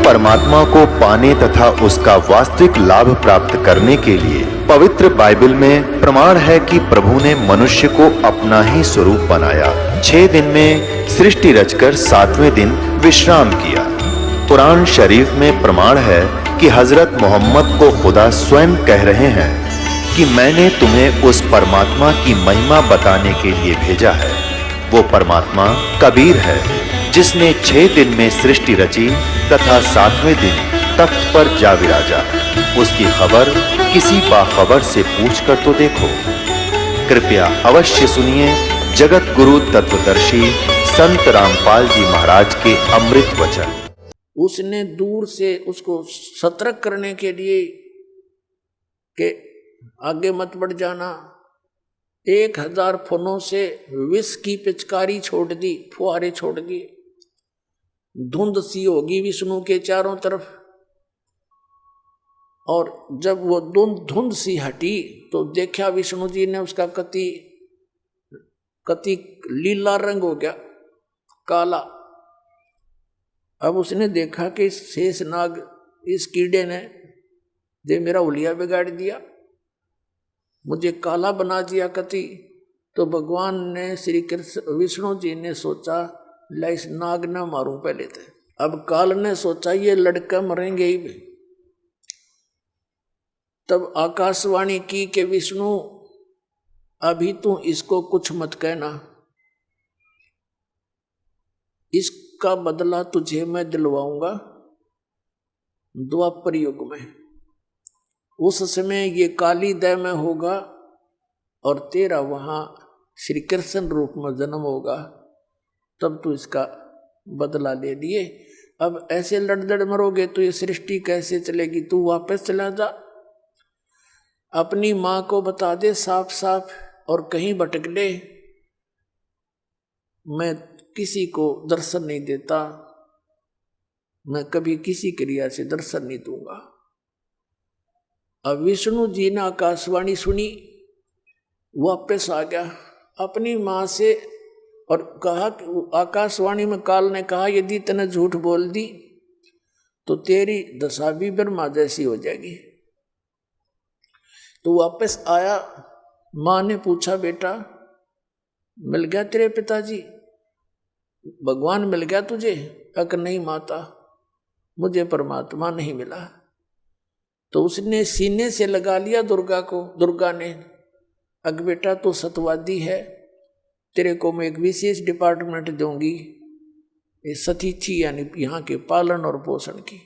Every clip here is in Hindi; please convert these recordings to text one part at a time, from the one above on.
परमात्मा को पाने तथा उसका वास्तविक लाभ प्राप्त करने के लिए पवित्र बाइबल में प्रमाण है कि प्रभु ने मनुष्य को अपना ही स्वरूप बनाया। 6 दिन में सृष्टि रचकर 7वें दिन विश्राम किया। कुरान शरीफ में प्रमाण है कि हजरत मोहम्मद को खुदा स्वयं कह रहे हैं कि मैंने तुम्हें उस परमात्मा की महिमा बताने के लिए भेजा है। वो परमात्मा कबीर है जिसने 6 दिन में सृष्टि रची तथा 7वें दिन तख्त पर जा विराजा। उसकी खबर किसी बाखबर से पूछ कर तो देखो। कृपया अवश्य सुनिए जगत गुरु तत्वदर्शी संत रामपाल जी महाराज के अमृत वचन। उसने दूर से उसको सतर्क करने के लिए कि आगे मत बढ़ जाना, 1000 फनों से विष की पिचकारी छोड़ दी, फुहारे छोड़ दिए। धुंध सी होगी विष्णु के चारों तरफ, और जब वो धुंध सी हटी तो देखा विष्णु जी ने उसका कति लीला रंग हो गया, काला। अब उसने देखा कि शेषनाग इस कीड़े ने दे मेरा उलिया बिगाड़ दिया, मुझे काला बना दिया कति। तो भगवान ने श्री कृष्ण विष्णु जी ने सोचा ला इस नाग न मारूं पहले थे। अब काल ने सोचा ये लड़का मरेंगे ही। तब आकाशवाणी की कि विष्णु अभी तू इसको कुछ मत कहना, इसका बदला तुझे मैं दिलवाऊंगा द्वापर युग में। उस समय ये काली दय में होगा और तेरा वहां श्री कृष्ण रूप में जन्म होगा, तब तू इसका बदला ले लिए। अब ऐसे लड़दड़ मरोगे तो ये सृष्टि कैसे चलेगी? तू वापस चला जा, अपनी माँ को बता दे साफ साफ, और कहीं भटक ले। मैं किसी को दर्शन नहीं देता, मैं कभी किसी क्रिया से दर्शन नहीं दूंगा। अब विष्णु जी ने आकाशवाणी सुनी, वापस आ गया अपनी माँ से और कहा, आकाशवाणी में काल ने कहा यदि तने झूठ बोल दी तो तेरी दशा भी ब्रह्मा जैसी हो जाएगी। तो वापस आया, माँ ने पूछा बेटा मिल गया तेरे पिताजी, भगवान मिल गया तुझे? अक नहीं माता, मुझे परमात्मा नहीं मिला। तो उसने सीने से लगा लिया दुर्गा को। दुर्गा ने, अग बेटा तो सतवादी है, तेरे को मैं एक विशेष डिपार्टमेंट दूंगी, ये सतीथी यानी यहाँ के पालन और पोषण की,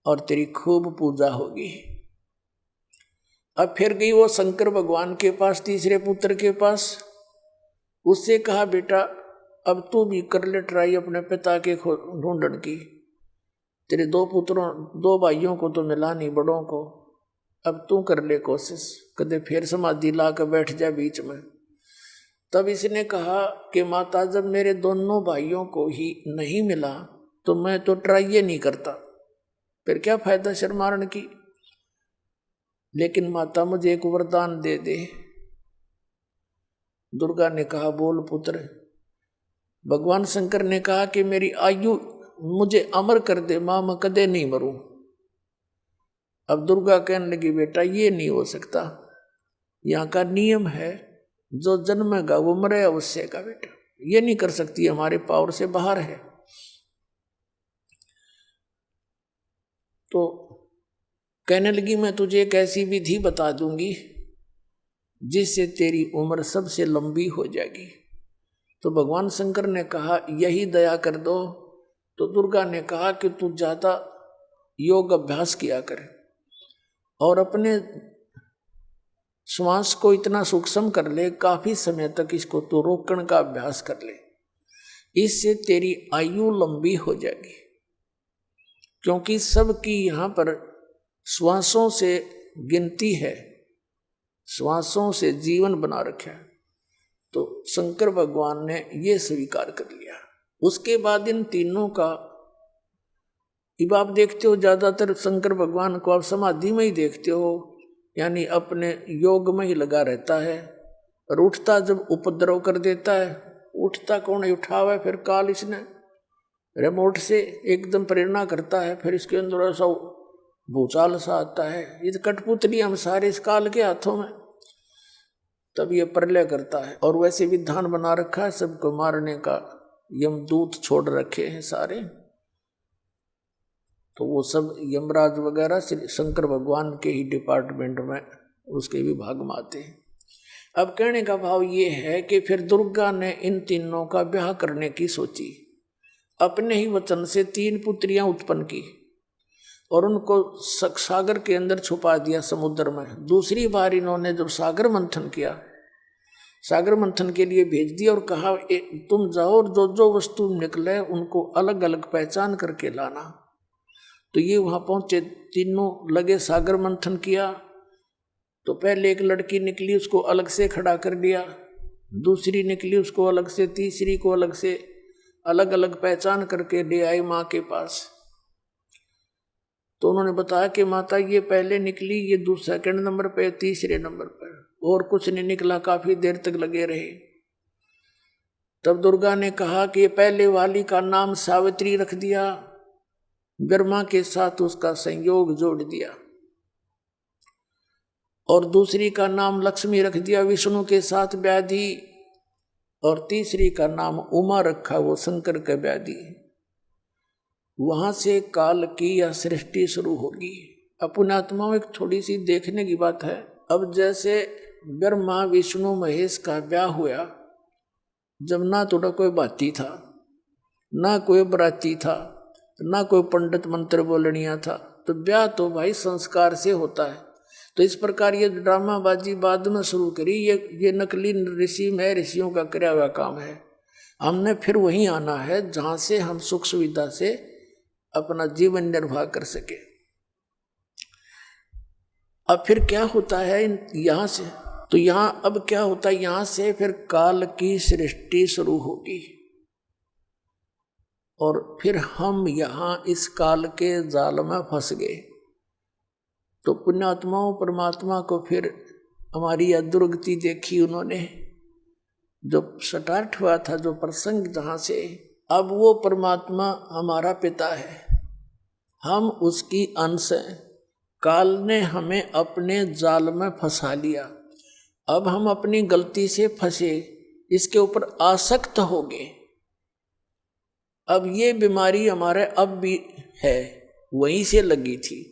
और तेरी खूब पूजा होगी। अब फिर गई वो शंकर भगवान के पास, तीसरे पुत्र के पास। उससे कहा बेटा अब तू भी कर ले ट्राई अपने पिता के ढूंढने की, तेरे 2 भाइयों को तो मिला नहीं, बड़ों को, अब तू कर ले कोशिश, कदे फिर समाधि ला कर बैठ जा बीच में। तब इसने कहा कि माता जब मेरे दोनों भाइयों को ही नहीं मिला तो मैं तो ट्राई ये नहीं करता, फिर क्या फायदा शर्मारण की। लेकिन माता मुझे एक वरदान दे दे। दुर्गा ने कहा बोल पुत्र। भगवान शंकर ने कहा कि मेरी आयु मुझे अमर कर दे मां, मैं कदे नहीं मरूं। अब दुर्गा कहने लगी बेटा ये नहीं हो सकता, यहाँ का नियम है जो जन्मेगा वो मरे अवश्य का बेटा, ये नहीं कर सकती, हमारे पावर से बाहर है। तो कहने लगी मैं तुझे एक ऐसी विधि बता दूंगी जिससे तेरी उम्र सबसे लंबी हो जाएगी। तो भगवान शंकर ने कहा यही दया कर दो। तो दुर्गा ने कहा कि तू ज्यादा योग अभ्यास किया कर और अपने श्वास को इतना सूक्ष्म कर ले, काफी समय तक इसको तो रोकने का अभ्यास कर ले, इससे तेरी आयु लंबी हो जाएगी। क्योंकि सबकी यहाँ पर श्वासों से गिनती है, श्वासों से जीवन बना रखा है। तो शंकर भगवान ने ये स्वीकार कर लिया। उसके बाद इन तीनों का अब आप देखते हो, ज्यादातर शंकर भगवान को आप समाधि में ही देखते हो, यानी अपने योग में ही लगा रहता है। और उठता जब उपद्रव कर देता है, उठता कौन है, उठावा फिर काल इसने। रिमोट से एकदम प्रेरणा करता है, फिर इसके अंदर ऐसा भूचाल सा आता है, ये कठपुतली हम सारे इस काल के हाथों में, तब ये प्रलय करता है। और वैसे विधान बना रखा है सबको मारने का, यमदूत छोड़ रखे हैं सारे, तो वो सब यमराज वगैरह श्री शंकर भगवान के ही डिपार्टमेंट में उसके विभाग में आते हैं। अब कहने का भाव ये है कि फिर दुर्गा ने इन तीनों का ब्याह करने की सोची, अपने ही वचन से 3 पुत्रियां उत्पन्न की और उनको सागर के अंदर छुपा दिया समुद्र में। दूसरी बार इन्होंने जब सागर मंथन किया, सागर मंथन के लिए भेज दिया और कहा तुम जाओ और जो जो वस्तु निकले उनको अलग अलग पहचान करके लाना। तो ये वहां पहुंचे, तीनों लगे सागर मंथन किया। तो पहले एक लड़की निकली, उसको अलग से खड़ा कर दिया, दूसरी निकली उसको अलग से, तीसरी को अलग से, अलग अलग पहचान करके ले आई माँ के पास। तो उन्होंने बताया कि माता ये पहले निकली, ये दूसरे 2nd नंबर पे, तीसरे नंबर पर, और कुछ नहीं निकला, काफी देर तक लगे रहे। तब दुर्गा ने कहा कि पहले वाली का नाम सावित्री रख दिया, ब्रह्मा के साथ उसका संयोग जोड़ दिया, और दूसरी का नाम लक्ष्मी रख दिया, विष्णु के साथ व्याधि, और तीसरी का नाम उमा रखा, वो शंकर का व्याधि। वहां से काल की यह सृष्टि शुरू होगी। अपनात्मा में एक थोड़ी सी देखने की बात है। अब जैसे ब्रह्मा विष्णु महेश का ब्याह हुआ, जब ना तो कोई बाती था, ना कोई बराती था, ना कोई पंडित मंत्र बोलनिया था, तो ब्याह तो भाई संस्कार से होता है। तो इस प्रकार ये ड्रामाबाजी बाद में शुरू करी, ये नकली ऋषि में ऋषियों का किया हुआ काम है। हमने फिर वहीं आना है जहां से हम सुख सुविधा से अपना जीवन निर्वाह कर सके। अब फिर क्या होता है यहां से, तो यहां अब क्या होता है, यहां से फिर काल की सृष्टि शुरू होगी, और फिर हम यहां इस काल के जाल में फंस गए। तो पुण्यात्माओं परमात्मा को फिर हमारी यह दुर्गति देखी उन्होंने, जो स्टार्ट हुआ था जो प्रसंग जहाँ से, अब वो परमात्मा हमारा पिता है, हम उसकी अंश हैं। काल ने हमें अपने जाल में फंसा लिया, अब हम अपनी गलती से फंसे, इसके ऊपर आसक्त हो गए। अब ये बीमारी हमारे अब भी है, वहीं से लगी थी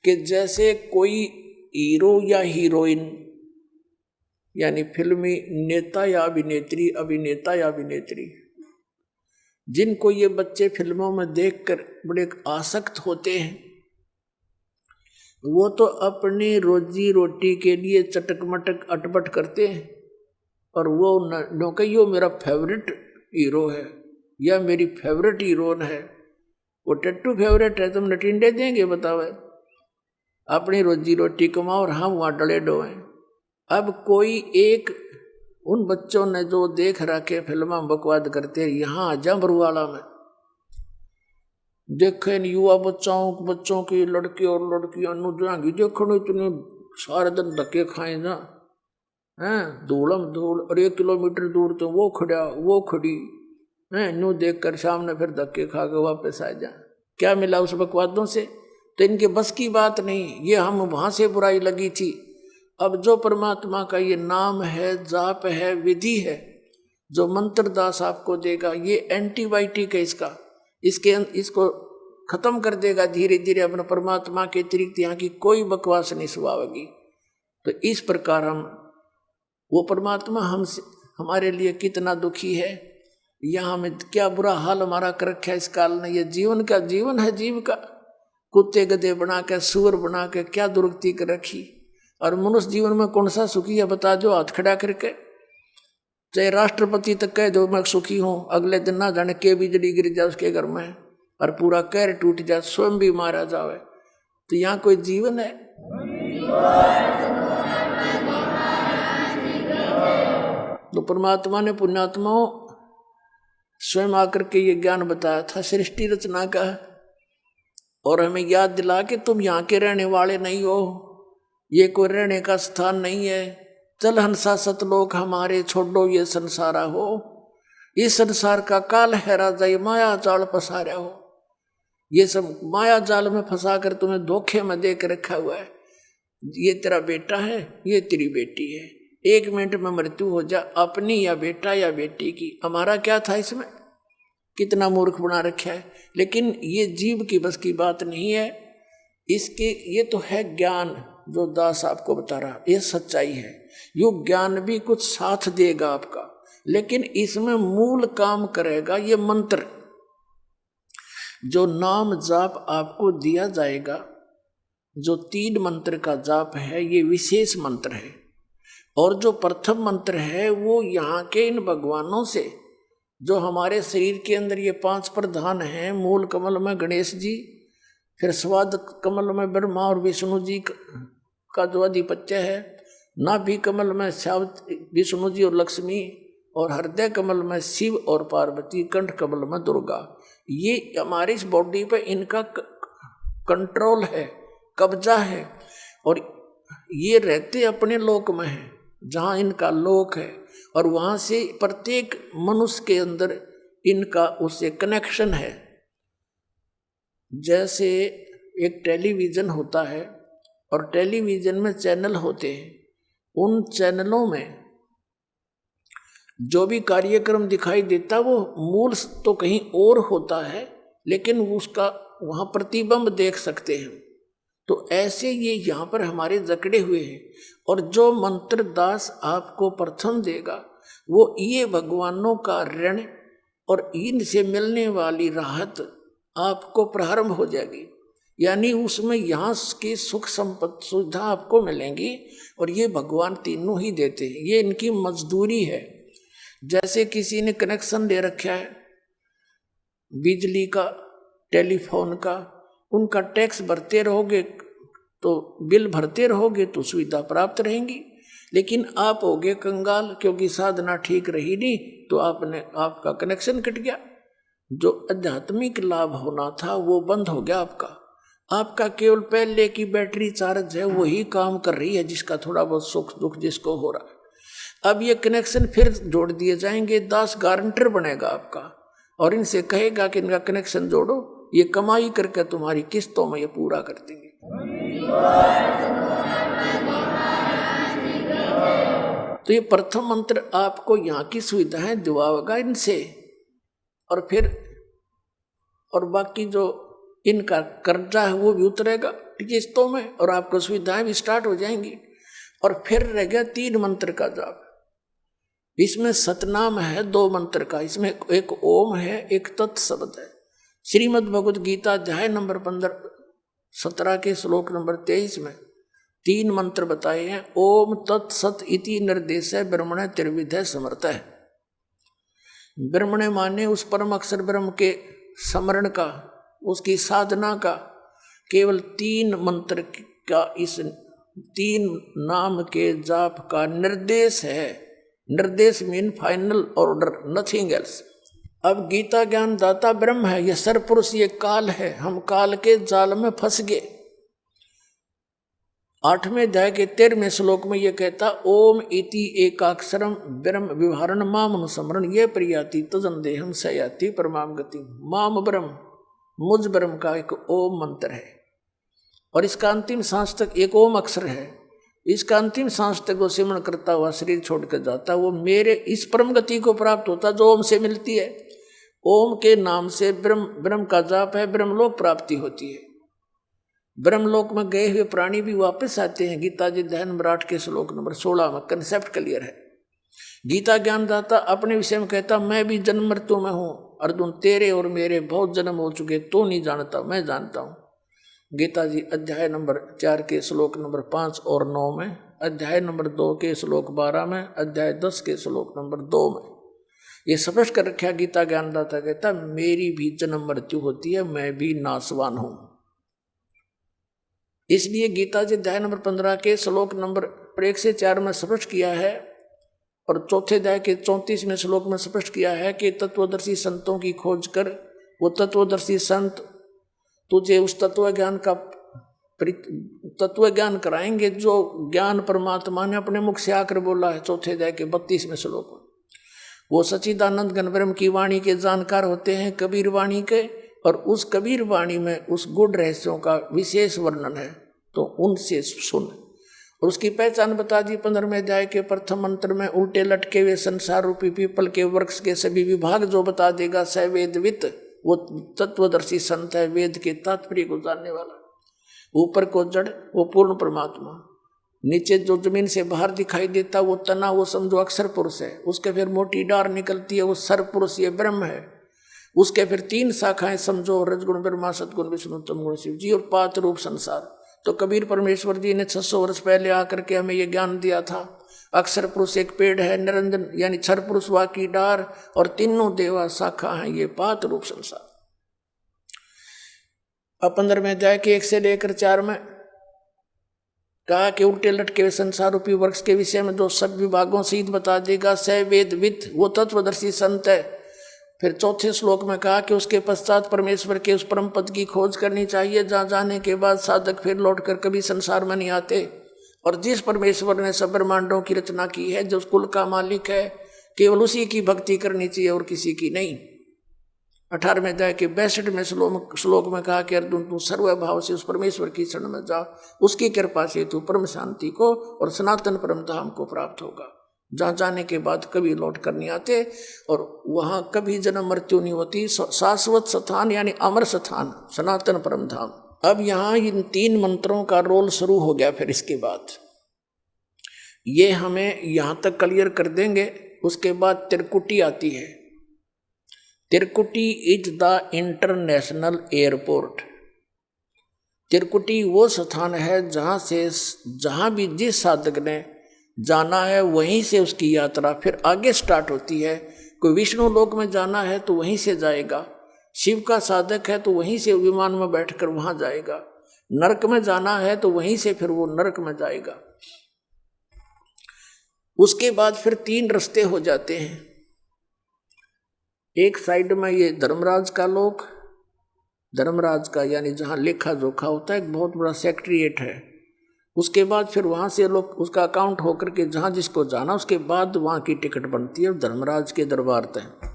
कि जैसे कोई हीरो या हीरोइन, यानी फिल्मी नेता या अभिनेत्री, अभिनेता या अभिनेत्री, जिनको ये बच्चे फिल्मों में देखकर बड़े आसक्त होते हैं, वो तो अपनी रोजी रोटी के लिए चटक मटक अटपट करते हैं, और वो नौकइयो मेरा फेवरेट हीरो है या मेरी फेवरेट हीरोइन है, वो टट्टू फेवरेट है, तुम नटिंडे देंगे बताओ, अपनी रोजी रोटी कमाओ और हम वहाँ डले डोए। अब कोई एक उन बच्चों ने जो देख रखे फिल्म बकवाद करते, यहाँ जमरुवाला में देखे युवा बच्चों की लड़के और लड़कियां जाएंगी देखो, इतने सारे दिन धक्के खाए जा हैं, धूलम धूल, और 1 किलोमीटर दूर तो वो खड़ा वो खड़ी हैं, न्यू देख कर सामने फिर धक्के खा के वापस आ जा। क्या मिला उस बकवादों से? तो इनके बस की बात नहीं, ये हम वहां से बुराई लगी थी। अब जो परमात्मा का ये नाम है, जाप है, विधि है, जो मंत्र दास आपको देगा, ये एंटीबायोटिक है इसको खत्म कर देगा धीरे धीरे। अपने परमात्मा के अतिरिक्त यहाँ की कोई बकवास नहीं सुनावेगी। तो इस प्रकार हम वो परमात्मा हमसे हमारे लिए कितना दुखी है, यहाँ हमें क्या बुरा हाल हमारा कर रखा है इस काल ने। ये जीवन का जीवन है, जीव का कुत्ते गधे बना के, सुअर बना के क्या दुर्गति कर रखी। और मनुष्य जीवन में कौन सा सुखी है बता दो, हाथ खड़ा करके। चाहे राष्ट्रपति तक कह दो मैं सुखी हूं, अगले दिन ना जाने के बिजली गिर जाए उसके घर में और पूरा कैर टूट जाए, स्वयं भी मारा जावे। तो यहाँ कोई जीवन है? तो परमात्मा ने पुण्यात्माओं स्वयं आकर के ये ज्ञान बताया था सृष्टि रचना का, और हमें याद दिला कि तुम यहाँ के रहने वाले नहीं हो, ये कोई रहने का स्थान नहीं है। चल हंसा सतलोक हमारे, छोड़ो ये संसारा हो। इस संसार का काल है राजा, ये माया जाल फंसा रहा हो, ये सब माया जाल में फंसा कर तुम्हें धोखे में दे कर रखा हुआ है। ये तेरा बेटा है, ये तेरी बेटी है, 1 मिनट में मृत्यु हो जा, अपनी या बेटा या बेटी की, हमारा क्या था इसमें? कितना मूर्ख बना रखा है। लेकिन ये जीव की बस की बात नहीं है। इसके ये तो है ज्ञान जो दास आपको बता रहा, ये सच्चाई है। यो ज्ञान भी कुछ साथ देगा आपका, लेकिन इसमें मूल काम करेगा ये मंत्र। जो नाम जाप आपको दिया जाएगा, जो 3 मंत्र का जाप है, ये विशेष मंत्र है। और जो प्रथम मंत्र है वो यहाँ के इन भगवानों से, जो हमारे शरीर के अंदर ये 5 प्रधान हैं, मूल कमल में गणेश जी, फिर स्वाद कमल में ब्रह्मा और विष्णु जी का जो आधिपत्य है, नाभि कमल में विष्णु जी और लक्ष्मी, और हृदय कमल में शिव और पार्वती, कंठ कमल में दुर्गा। ये हमारी इस बॉडी पे इनका कंट्रोल है, कब्जा है, और ये रहते अपने लोक में हैं जहाँ इनका लोक है, और वहाँ से प्रत्येक मनुष्य के अंदर इनका उससे कनेक्शन है। जैसे एक टेलीविज़न होता है और टेलीविज़न में चैनल होते हैं, उन चैनलों में जो भी कार्यक्रम दिखाई देता वो मूल तो कहीं और होता है, लेकिन उसका वहाँ प्रतिबिंब देख सकते हैं। तो ऐसे ये यहाँ पर हमारे जकड़े हुए हैं। और जो मंत्र दास आपको प्रथम देगा वो ये भगवानों का ऋण और इनसे मिलने वाली राहत आपको प्रारंभ हो जाएगी। यानी उसमें यहाँ की सुख संपत्ति सुविधा आपको मिलेंगी, और ये भगवान तीनों ही देते हैं, ये इनकी मजदूरी है। जैसे किसी ने कनेक्शन दे रखा है बिजली का, टेलीफोन का, उनका टैक्स भरते रहोगे तो बिल भरते रहोगे तो सुविधा प्राप्त रहेंगी। लेकिन आप होगे कंगाल, क्योंकि साधना ठीक रही नहीं तो आपका कनेक्शन कट गया। जो आध्यात्मिक लाभ होना था वो बंद हो गया आपका केवल पहले की बैटरी चार्ज है, वही काम कर रही है, जिसका थोड़ा बहुत सुख दुख जिसको हो रहा है। अब ये कनेक्शन फिर जोड़ दिए जाएंगे, दास गारंटर बनेगा आपका, और इनसे कहेगा कि इनका कनेक्शन जोड़ो, ये कमाई करके तुम्हारी किस्तों में ये पूरा कर देंगे। तो ये प्रथम मंत्र आपको यहाँ की सुविधाएं दिवाएगा इनसे, और बाकी जो इनका कर्जा है वो भी उतरेगा किस्तों में, और आपको सुविधाएं भी स्टार्ट हो जाएंगी। और फिर रह गया 3 मंत्र का जाप। इसमें सतनाम है 2 मंत्र का, इसमें एक ओम है, एक तत् शब्द है। श्रीमद् भगवद गीता अध्याय नंबर 17 के श्लोक नंबर 23 में 3 मंत्र बताए हैं। ओम तत् सत इति निर्देश ब्रह्मणे त्रिविधे समर्थः। ब्रह्मणे माने उस परम अक्षर ब्रह्म के स्मरण का, उसकी साधना का, केवल 3 मंत्र का, इस 3 नाम के जाप का निर्देश है। निर्देश mean final order, nothing else. अब गीता ज्ञान दाता ब्रह्म है, यह सरपुरुष, ये काल है, हम काल के जाल में फंस गए। 8वें अध्याय के 13वें श्लोक में यह कहता, ओम इति एकाक्षरम ब्रह्म विवरण माम अनुस्मरण ये प्रियाति तजन देहम सयाति परमाम गति। माम ब्रह्म, मुझ ब्रह्म का एक ओम मंत्र है, और इसका अंतिम सांस तक एक ओम अक्षर है। इसका अंतिम सांस तक वो सिमरण करता हुआ शरीर छोड़कर जाता, वो मेरे इस परम गति को प्राप्त होता जो ओम से मिलती है। ओम के नाम से ब्रह्म का जाप है, ब्रह्मलोक प्राप्ति होती है। ब्रह्मलोक में गए हुए प्राणी भी वापस आते हैं। गीता जी अध्याय नंबर 8 के श्लोक नंबर 16 में कंसेप्ट क्लियर है। गीता ज्ञानदाता अपने विषय में कहता, मैं भी जन्म मृत्यु में हूँ अर्जुन, तेरे और मेरे बहुत जन्म हो चुके, तो नहीं जानता, मैं जानता हूँ। गीता जी अध्याय नंबर 4 के श्लोक नंबर 5 और 9 में, अध्याय नंबर 2 के श्लोक 12 में, अध्याय 10 के श्लोक नंबर 2 में ये स्पष्ट कर रखा। गीता ज्ञानदाता कहता, मेरी भी जन्म मृत्यु होती है, मैं भी नासवान हूँ। इसलिए गीता जी अध्याय नंबर 15 के श्लोक नंबर 1 से 4 में स्पष्ट किया है, और चौथे अध्याय के 34वें श्लोक में स्पष्ट किया है कि तत्वदर्शी संतों की खोज कर, वो तत्वदर्शी संत तुझे उस तत्व ज्ञान कराएंगे जो ज्ञान परमात्मा ने अपने मुख से आकर बोला है। चौथे अध्याय के 32वें श्लोक में वो सच्चिदानंद घन ब्रह्म की वाणी के जानकार होते हैं, कबीर वाणी के, और उस कबीर वाणी में उस गुड़ रहस्यों का विशेष वर्णन है, तो उनसे सुन। और उसकी पहचान बता दी 15वें अध्याय के प्रथम मंत्र में। उल्टे लटके हुए संसार रूपी पीपल के वृक्ष के सभी विभाग जो बता देगा स वेदवित, वो तत्वदर्शी संत है, वेद के तात्पर्य को जानने वाला। ऊपर को जड़ वो पूर्ण परमात्मा, नीचे जो जमीन से बाहर दिखाई देता वो तना, वो समझो अक्षर पुरुष है। उसके फिर मोटी डार निकलती है, वो सर्व पुरुष, ये ब्रह्म है। उसके फिर 3 शाखाएं समझो, रजगुण ब्रह्मा, सतगुण विष्णु, तमगुण शिव जी, और पात रूप संसार। तो कबीर परमेश्वर जी ने 600 वर्ष पहले आकर के हमें ये ज्ञान दिया था। अक्षर पुरुष एक पेड़ है, निरंजन यानी क्षर पुरुष वा की डार, और तीनों देवा शाखा हैं, ये पात रूप संसार। अब 15वें अध्याय के 1 से लेकर 4 में कहा कि उल्टे लटके हुए संसार रूपी वृक्ष के विषय में जो सब विभागों से बता देगा स वेदवित, वो तत्वदर्शी संत है। फिर चौथे श्लोक में कहा कि उसके पश्चात परमेश्वर के उस परम पद की खोज करनी चाहिए, जहाँ जाने के बाद साधक फिर लौटकर कभी संसार में नहीं आते। और जिस परमेश्वर ने सब ब्रह्मांडों की रचना की है, जो कुल का मालिक है, केवल उसी की भक्ति करनी चाहिए और किसी की नहीं। 18वें अध्याय के 62वें श्लोक में कहा कि अर्जुन तू सर्वभाव से उस परमेश्वर की शरण में जा, उसकी कृपा से तू परम शांति को और सनातन परम धाम को प्राप्त होगा, जहाँ जाने के बाद कभी लौट कर नहीं आते, और वहाँ कभी जन्म मृत्यु नहीं होती। शाश्वत स्थान यानी अमर स्थान, सनातन परम धाम। अब यहाँ इन 3 मंत्रों का रोल शुरू हो गया। फिर इसके बाद ये हमें यहाँ तक क्लियर कर देंगे। उसके बाद त्रिकुटी आती है। त्रिकुटी इज द इंटरनेशनल एयरपोर्ट। त्रिकुटी वो स्थान है जहाँ भी जिस साधक ने जाना है वहीं से उसकी यात्रा फिर आगे स्टार्ट होती है। कोई विष्णु लोक में जाना है तो वहीं से जाएगा, शिव का साधक है तो वहीं से विमान में बैठकर वहां जाएगा, नरक में जाना है तो वहीं से फिर वो नरक में जाएगा। उसके बाद फिर 3 रास्ते हो जाते हैं। एक साइड में ये धर्मराज का लोक, धर्मराज का यानी जहाँ लेखा जोखा होता है, एक बहुत बड़ा सेक्रेटरीट है। उसके बाद फिर वहाँ से लोग उसका अकाउंट होकर के जहाँ जिसको जाना, उसके बाद वहाँ की टिकट बनती है धर्मराज के दरबार तक।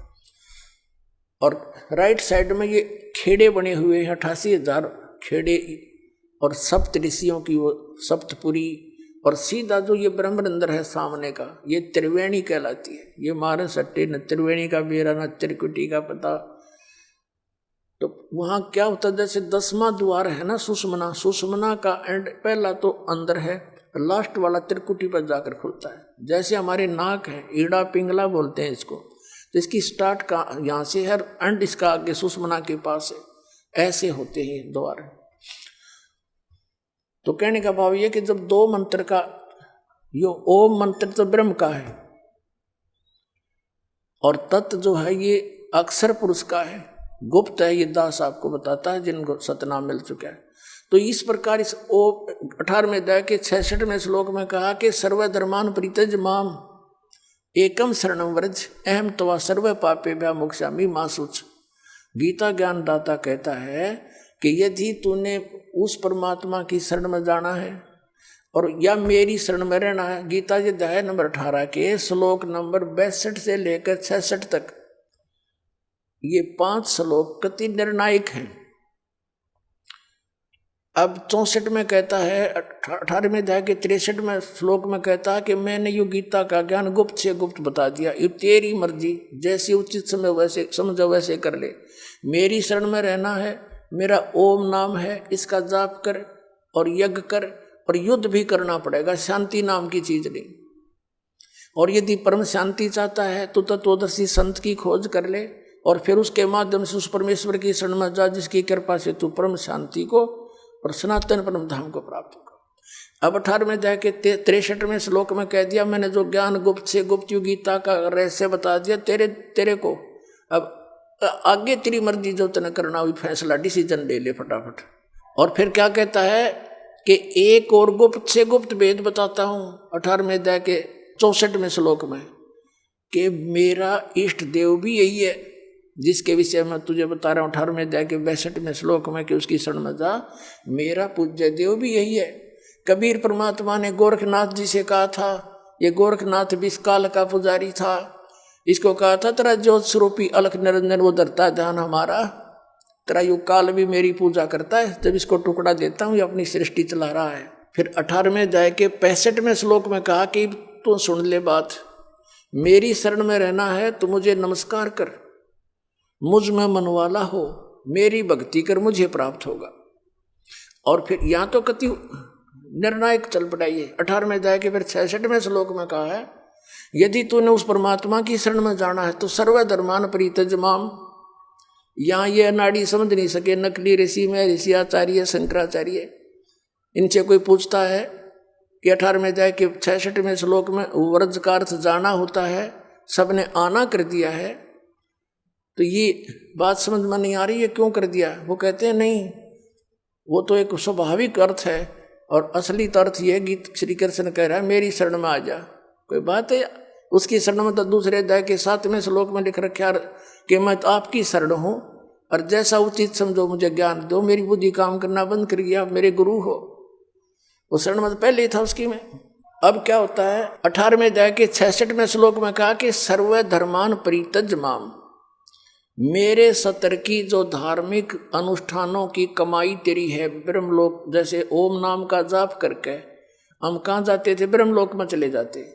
और राइट साइड में ये खेड़े बने हुए हैं, 88,000 खेड़े, और सप्त ऋषियों की वो सप्तपुरी। और सीधा जो ये ब्रह्मरंध्र है सामने का, ये त्रिवेणी कहलाती है। ये मारे सट्टे न त्रिवेणी का बेरा न त्रिकुटी का पता। तो वहाँ क्या होता है, जैसे 10वां द्वार है ना सुषमना, सुषमना का एंड पहला तो अंदर है, लास्ट वाला त्रिकुटी पर जाकर खुलता है। जैसे हमारे नाक है, ईड़ा पिंगला बोलते हैं इसको, तो इसकी स्टार्ट का यहाँ से है, एंड इसका आगे सुषमना के पास है। ऐसे होते हैं द्वार। तो कहने का भाव ये कि जब 2 मंत्र का, यो ओम मंत्र तो ब्रह्म का है, और तत् जो है ये अक्षर पुरुष का है, गुप्त है, ये दास आपको बताता है जिनको सतनाम मिल चुका है। तो इस प्रकार इस 18वें अध्याय के 66वें श्लोक में कहा कि सर्वधर्मान परित्यज माम एकम शरणम व्रज अहम तवा सर्व पापे भ्या मोक्षामि मा शुच। गीता ज्ञान दाता कहता है कि यदि तूने उस परमात्मा की शरण में जाना है और या मेरी शरण में रहना है, गीता जी अध्याय नंबर 18 के श्लोक नंबर 62 से लेकर 66 तक, ये 5 श्लोक कति निर्णायक हैं। अब 64 में कहता है, 18वें अध्याय के 63वें श्लोक में कहता है कि मैंने यो गीता का ज्ञान गुप्त से गुप्त बता दिया, ये तेरी मर्जी, जैसे उचित समय वैसे समझो वैसे कर ले। मेरी शरण में रहना है, मेरा ओम नाम है, इसका जाप कर और यज्ञ कर, और युद्ध भी करना पड़ेगा, शांति नाम की चीज नहीं। और यदि परम शांति चाहता है तो तत्वदर्शी संत की खोज कर ले, और फिर उसके माध्यम से उस परमेश्वर की शरण में जा जिसकी कृपा से तू परम शांति को और सनातन परम धाम को प्राप्त होगा। अब 18वें अध्याय के 63वें श्लोक में कह दिया, मैंने जो ज्ञान गुप्त से गुप्त यु गीता का रहस्य बता दिया तेरे को। अब आगे तेरी मर्जी, जो तने करना हुई फैसला, डिसीजन ले ले फटाफट। और फिर क्या कहता है कि एक और गुप्त से गुप्त भेद बताता हूँ 18वें अध्याय के 64वें श्लोक में, कि मेरा इष्ट देव भी यही है जिसके विषय में तुझे बता रहा हूँ 18वें अध्याय के 62वें श्लोक में, कि उसकी शरण में जा। मेरा पूज्य देव भी यही है। कबीर परमात्मा ने गोरखनाथ जी से कहा था, ये गोरखनाथ विष काल का पुजारी था, इसको कहा था तेरा ज्योत स्वरूपी अलख निरंजन वो धरता ध्यान हमारा, तेरा युग काल भी मेरी पूजा करता है। जब इसको टुकड़ा देता हूँ ये अपनी सृष्टि चला रहा है। फिर 18वें अध्याय के 65वें श्लोक में कहा कि तू सुन ले बात, मेरी शरण में रहना है तो मुझे नमस्कार कर, मुझ में मनवाला हो, मेरी भक्ति कर, मुझे प्राप्त होगा। और फिर यहाँ तो कति निर्णायक चल पड़ाइए। 18वें अध्याय के फिर 66वें श्लोक में कहा है, यदि तूने उस परमात्मा की शरण में जाना है तो सर्वधर्मान परित्यज माम। यहाँ ये अनाड़ी समझ नहीं सके नकली ऋषि में ऋषि आचार्य शंकराचार्य, इनसे कोई पूछता है कि 18वें अध्याय के 66वें श्लोक में व्रज का अर्थ जाना होता है, सबने आना कर दिया है, तो ये बात समझ में नहीं आ रही है क्यों कर दिया। वो कहते हैं नहीं, वो तो एक स्वाभाविक अर्थ है और असली अर्थ ये गीत श्री कृष्ण कह रहा है मेरी शरण में आ जा। कोई बात है उसकी शरण में? तो दूसरे अध्याय के 7वें श्लोक में लिख रखा कि मैं तो आपकी शरण हूँ और जैसा उचित समझो मुझे ज्ञान दो, मेरी बुद्धि काम करना बंद कर गया, मेरे गुरु हो। वो शरण में तो पहले ही था उसकी में। अब क्या होता है 18वें अध्याय के 66वें श्लोक में कहा कि सर्व धर्मान परित्यज माम, मेरे सतर की जो धार्मिक अनुष्ठानों की कमाई तेरी है ब्रह्मलोक, जैसे ओम नाम का जाप करके हम कहाँ जाते थे? ब्रह्मलोक में चले जाते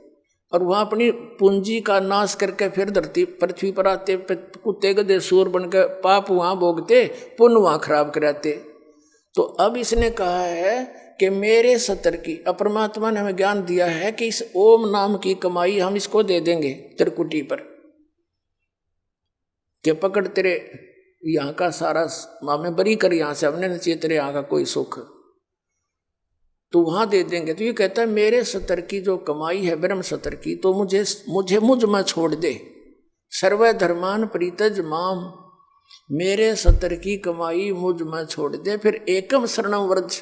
और वहाँ अपनी पूंजी का नाश करके फिर धरती पृथ्वी पर आते, कुत्ते गधे सूर बन के पाप वहाँ भोगते, पुण्य वहाँ खराब कराते। तो अब इसने कहा है कि मेरे सतर की, परमात्मा ने हमें ज्ञान दिया है कि इस ओम नाम की कमाई हम इसको दे देंगे त्रिकुटी पर, कि पकड़ तेरे यहाँ का सारा हमें बरी कर, यहाँ से हमने नहीं चाहिए तेरे यहाँ का कोई सुख, तो वहाँ दे देंगे। तो ये कहता है मेरे सतर की जो कमाई है ब्रह्म सतर की, तो मुझ में छोड़ दे। सर्व धर्मान परित्यज माम, मेरे सतर की कमाई मुझ में छोड़ दे। फिर एकम शरणम व्रज,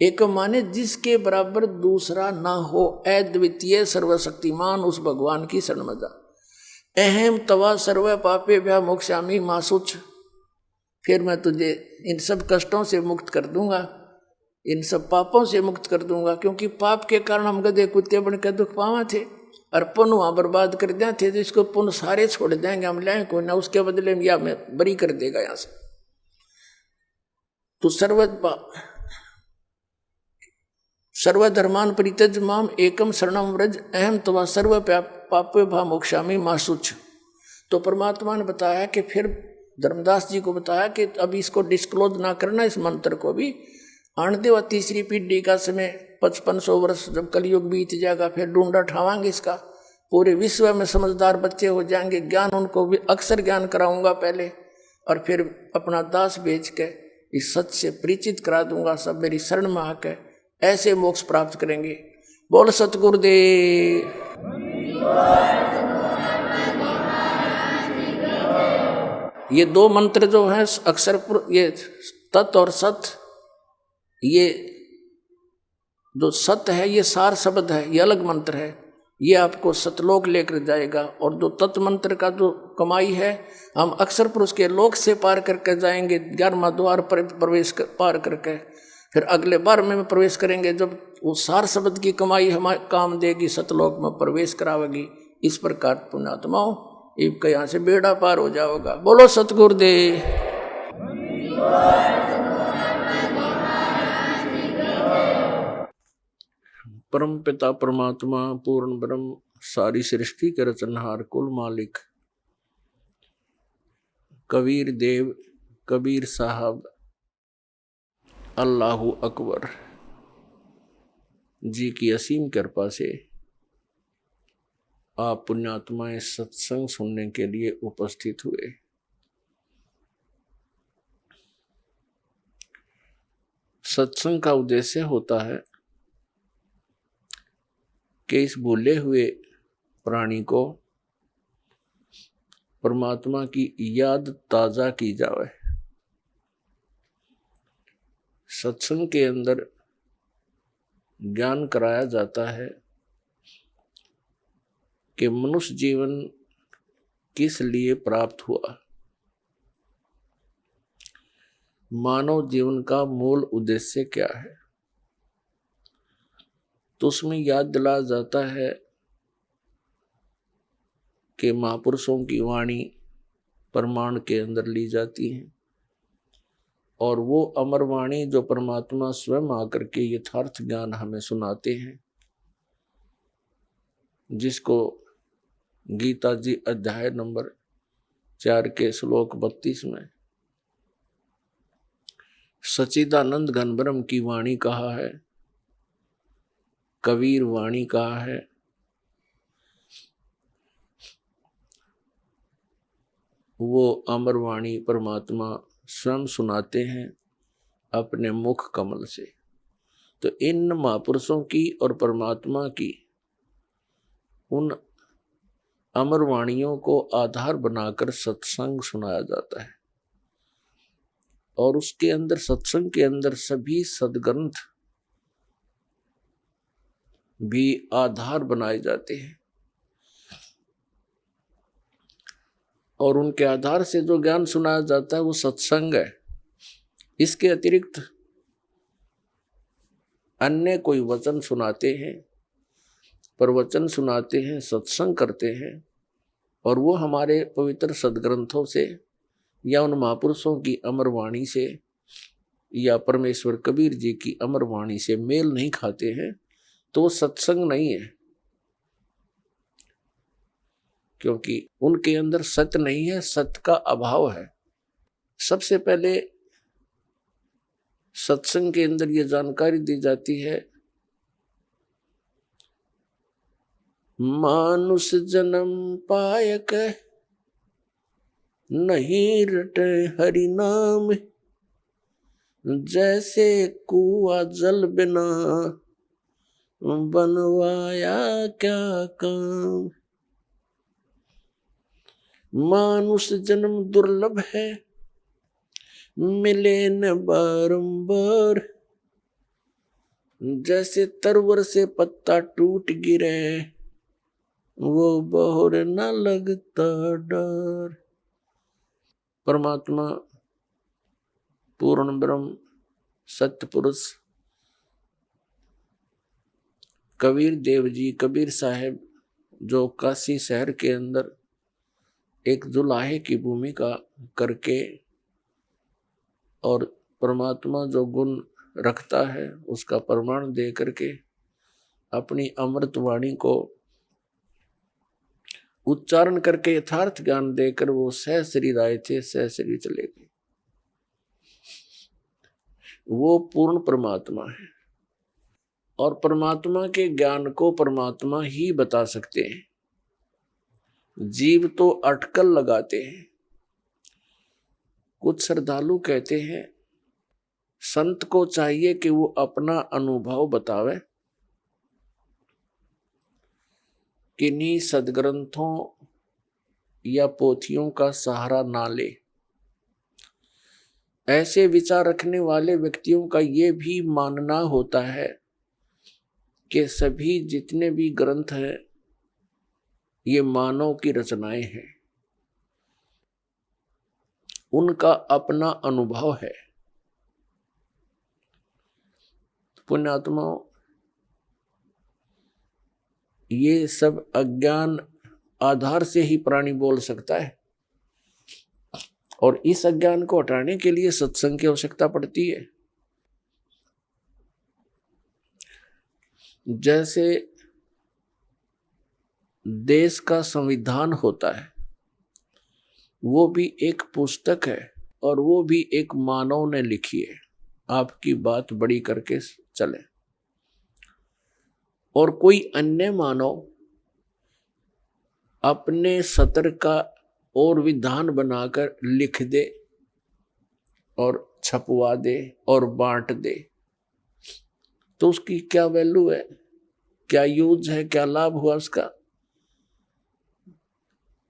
एकम माने जिसके बराबर दूसरा ना हो, अद्वितीय सर्वशक्तिमान उस भगवान की शरण में जा। अहम तवा सर्व पापे भ्या मोक्षामि मासुच, फिर मैं तुझे इन सब कष्टों से मुक्त कर दूंगा, इन सब पापों से मुक्त कर दूंगा। क्योंकि पाप के कारण हम गधे कुत्ते बन के दुख पावा थे और पुण्य वहाँ बर्बाद कर दिया थे, तो इसको पुण्य सारे छोड़ देंगे हम, लाए कोई ना, उसके बदले में या मैं बरी कर देगा यहाँ से। तो सर्वधर्मान परित्यज माम एकम शरणम व्रज अहम तवा सर्व पापे भा मोक्षामि मासुच। तो परमात्मा ने बताया कि फिर धर्मदास जी को बताया कि अभी इसको डिस्क्लोज ना करना, इस मंत्र को भी आने दे। तीसरी पीढ़ी का समय 5500 वर्ष जब कलयुग बीत जाएगा, फिर ढूंढा ठावांगे इसका, पूरे विश्व में समझदार बच्चे हो जाएंगे, ज्ञान उनको भी अक्सर ज्ञान कराऊंगा पहले, और फिर अपना दास भेज के इस सच से परिचित करा दूंगा, सब मेरी शरण में आके ऐसे मोक्ष प्राप्त करेंगे। बोल सतगुरुदेव। ये दो मंत्र जो हैं अक्षर, ये तत् और सत, ये जो सत्य है ये सार शब्द है, ये अलग मंत्र है, ये आपको सतलोक लेकर जाएगा। और जो तत्व मंत्र का जो कमाई है, हम अक्षर पुरुष के लोक से पार करके जाएंगे, 11वां द्वार पर प्रवेश पार करके फिर अगले बार में प्रवेश करेंगे, जब वो सार शब्द की कमाई हमारे काम देगी, सतलोक में प्रवेश करावेगी। इस प्रकार पुण्यात्माओं एक यहाँ से बेड़ा पार हो जाओगा। बोलो सतगुरुदेव। परम पिता परमात्मा पूर्ण ब्रह्म सारी सृष्टि के रचनहार कुल मालिक कबीर देव कबीर साहब अल्लाहु अकबर जी की असीम कृपा से आप पुण्यात्माएं सत्संग सुनने के लिए उपस्थित हुए। सत्संग का उद्देश्य होता है कि इस भूले हुए प्राणी को परमात्मा की याद ताजा की जाए। सत्संग के अंदर ज्ञान कराया जाता है कि मनुष्य जीवन किस लिए प्राप्त हुआ, मानव जीवन का मूल उद्देश्य क्या है। तो उसमें याद दिलाया जाता है के महापुरुषों की वाणी प्रमाण के अंदर ली जाती है, और वो अमर वाणी जो परमात्मा स्वयं आकर के यथार्थ ज्ञान हमें सुनाते हैं, जिसको गीता जी अध्याय नंबर 4 के श्लोक 32 में सच्चिदानंद घन ब्रह्म की वाणी कहा है, कबीर वाणी कहा है। वो अमर वाणी परमात्मा स्वयं सुनाते हैं अपने मुख कमल से। तो इन महापुरुषों की और परमात्मा की उन अमर वाणियों को आधार बनाकर सत्संग सुनाया जाता है, और उसके अंदर सत्संग के अंदर सभी सदग्रंथ भी आधार बनाए जाते हैं, और उनके आधार से जो ज्ञान सुनाया जाता है वो सत्संग है। इसके अतिरिक्त अन्य कोई वचन सुनाते हैं, प्रवचन सुनाते हैं, सत्संग करते हैं, और वो हमारे पवित्र सदग्रंथों से या उन महापुरुषों की अमर वाणी से या परमेश्वर कबीर जी की अमर वाणी से मेल नहीं खाते हैं, तो वो सत्संग नहीं है, क्योंकि उनके अंदर सत्य नहीं है, सत्य का अभाव है। सबसे पहले सत्संग के अंदर ये जानकारी दी जाती है, मानुष जन्म पायक नहीं रटे हरि नाम, जैसे कुआं जल बिना बनवाया क्या काम। मानुष जन्म दुर्लभ है, मिले न बारंबार, जैसे तरवर से पत्ता टूट गिरे, वो बहुर न लगता डर। परमात्मा पूर्ण ब्रह्म सत्य पुरुष कबीर देव जी, कबीर साहब, जो काशी शहर के अंदर एक जुलाहे की भूमिका करके और परमात्मा जो गुण रखता है उसका प्रमाण दे करके अपनी अमृत वाणी को उच्चारण करके यथार्थ ज्ञान देकर वो सह शरीर आए थे, सह शरीर चले गए। वो पूर्ण परमात्मा है, और परमात्मा के ज्ञान को परमात्मा ही बता सकते हैं। जीव तो अटकल लगाते हैं। कुछ श्रद्धालु कहते हैं संत को चाहिए कि वो अपना अनुभव बतावे, किन्हीं सदग्रंथों या पोथियों का सहारा ना ले। ऐसे विचार रखने वाले व्यक्तियों का ये भी मानना होता है कि सभी जितने भी ग्रंथ हैं ये मानव की रचनाएं हैं, उनका अपना अनुभव है। पुण्यात्माओं, ये सब अज्ञान आधार से ही प्राणी बोल सकता है, और इस अज्ञान को हटाने के लिए सत्संग की आवश्यकता पड़ती है। जैसे देश का संविधान होता है, वो भी एक पुस्तक है, और वो भी एक मानव ने लिखी है। आपकी बात बड़ी करके चले, और कोई अन्य मानव अपने सत्र का और विधान बनाकर लिख दे और छपवा दे और बांट दे, तो उसकी क्या वैल्यू है, क्या यूज है, क्या लाभ हुआ उसका?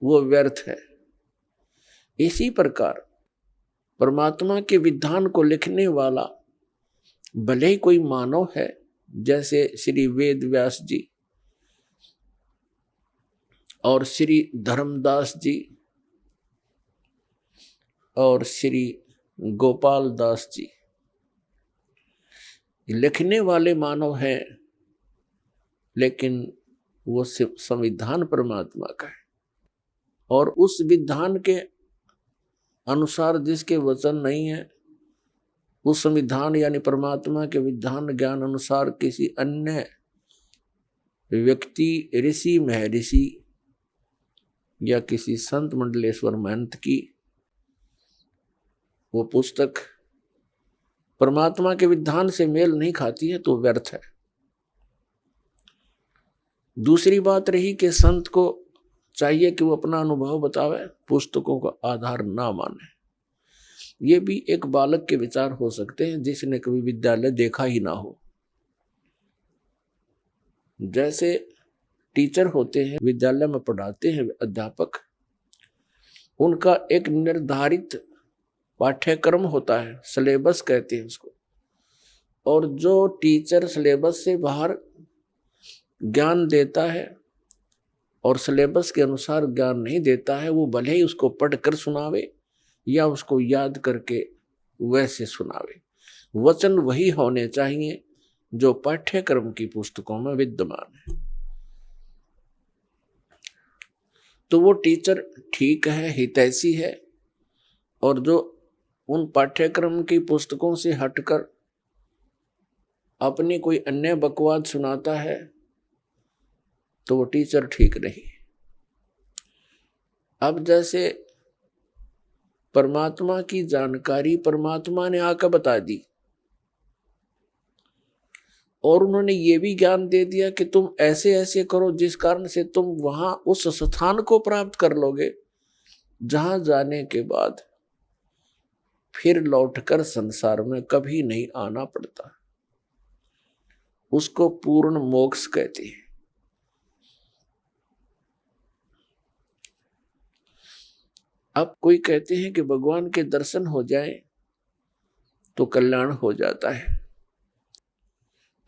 वो व्यर्थ है। इसी प्रकार परमात्मा के विधान को लिखने वाला भले ही कोई मानव है, जैसे श्री वेद व्यास जी और श्री धर्मदास जी और श्री गोपाल दास जी, लिखने वाले मानव हैं, लेकिन वो संविधान परमात्मा का है। और उस विधान के अनुसार जिसके वचन नहीं है, उस संविधान यानी परमात्मा के विधान ज्ञान अनुसार किसी अन्य व्यक्ति, ऋषि, महर्षि या किसी संत मंडलेश्वर महंत की वो पुस्तक परमात्मा के विधान से मेल नहीं खाती है तो व्यर्थ है। दूसरी बात रही कि संत को चाहिए कि वो अपना अनुभव बतावे, पुस्तकों का आधार ना माने। ये भी एक बालक के विचार हो सकते हैं जिसने कभी विद्यालय देखा ही ना हो। जैसे टीचर होते हैं, विद्यालय में पढ़ाते हैं अध्यापक, उनका एक निर्धारित पाठ्यक्रम होता है, सिलेबस कहते हैं उसको। और जो टीचर सिलेबस से बाहर ज्ञान देता है और सिलेबस के अनुसार ज्ञान नहीं देता है, वो भले ही उसको पढ़कर सुनावे या उसको याद करके वैसे सुनावे, वचन वही होने चाहिए जो पाठ्यक्रम की पुस्तकों में विद्यमान है। तो वो टीचर ठीक है, हितैषी है, और जो उन पाठ्यक्रम की पुस्तकों से हटकर अपनी कोई अन्य बकवाद सुनाता है तो वो टीचर ठीक नहीं। अब जैसे परमात्मा की जानकारी परमात्मा ने आकर बता दी और उन्होंने ये भी ज्ञान दे दिया कि तुम ऐसे ऐसे करो जिस कारण से तुम वहां उस स्थान को प्राप्त कर लोगे जहां जाने के बाद फिर लौटकर संसार में कभी नहीं आना पड़ता। उसको पूर्ण मोक्ष कहते हैं। अब कोई कहते हैं कि भगवान के दर्शन हो जाए तो कल्याण हो जाता है।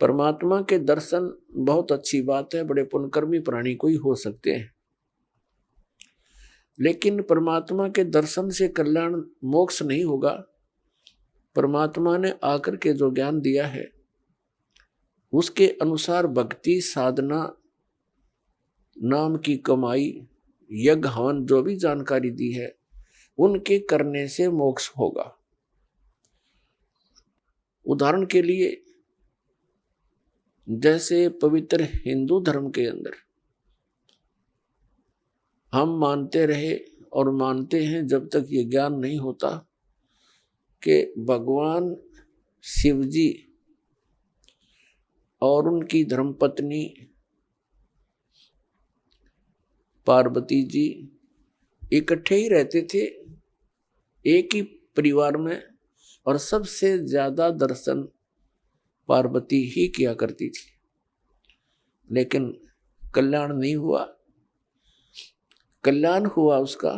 परमात्मा के दर्शन बहुत अच्छी बात है, बड़े पुण्यकर्मी प्राणी को ही हो सकते हैं, लेकिन परमात्मा के दर्शन से कल्याण मोक्ष नहीं होगा। परमात्मा ने आकर के जो ज्ञान दिया है उसके अनुसार भक्ति, साधना, नाम की कमाई, यज्ञ, हवन, जो भी जानकारी दी है उनके करने से मोक्ष होगा। उदाहरण के लिए जैसे पवित्र हिंदू धर्म के अंदर हम मानते रहे और मानते हैं जब तक ये ज्ञान नहीं होता कि भगवान शिव जी और उनकी धर्मपत्नी पार्वती जी इकट्ठे ही रहते थे एक ही परिवार में, और सबसे ज्यादा दर्शन पार्वती ही किया करती थी, लेकिन कल्याण नहीं हुआ। कल्याण हुआ उसका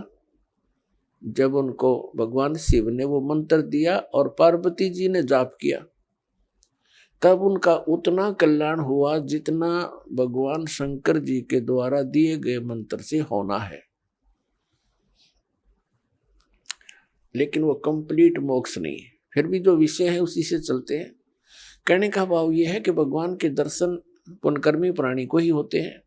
जब उनको भगवान शिव ने वो मंत्र दिया और पार्वती जी ने जाप किया, तब उनका उतना कल्याण हुआ जितना भगवान शंकर जी के द्वारा दिए गए मंत्र से होना है। लेकिन वो कंप्लीट मोक्ष नहीं है। फिर भी जो विषय है उसी से चलते हैं। कहने का भाव ये है कि भगवान के दर्शन पुण्यकर्मी प्राणी को ही होते हैं,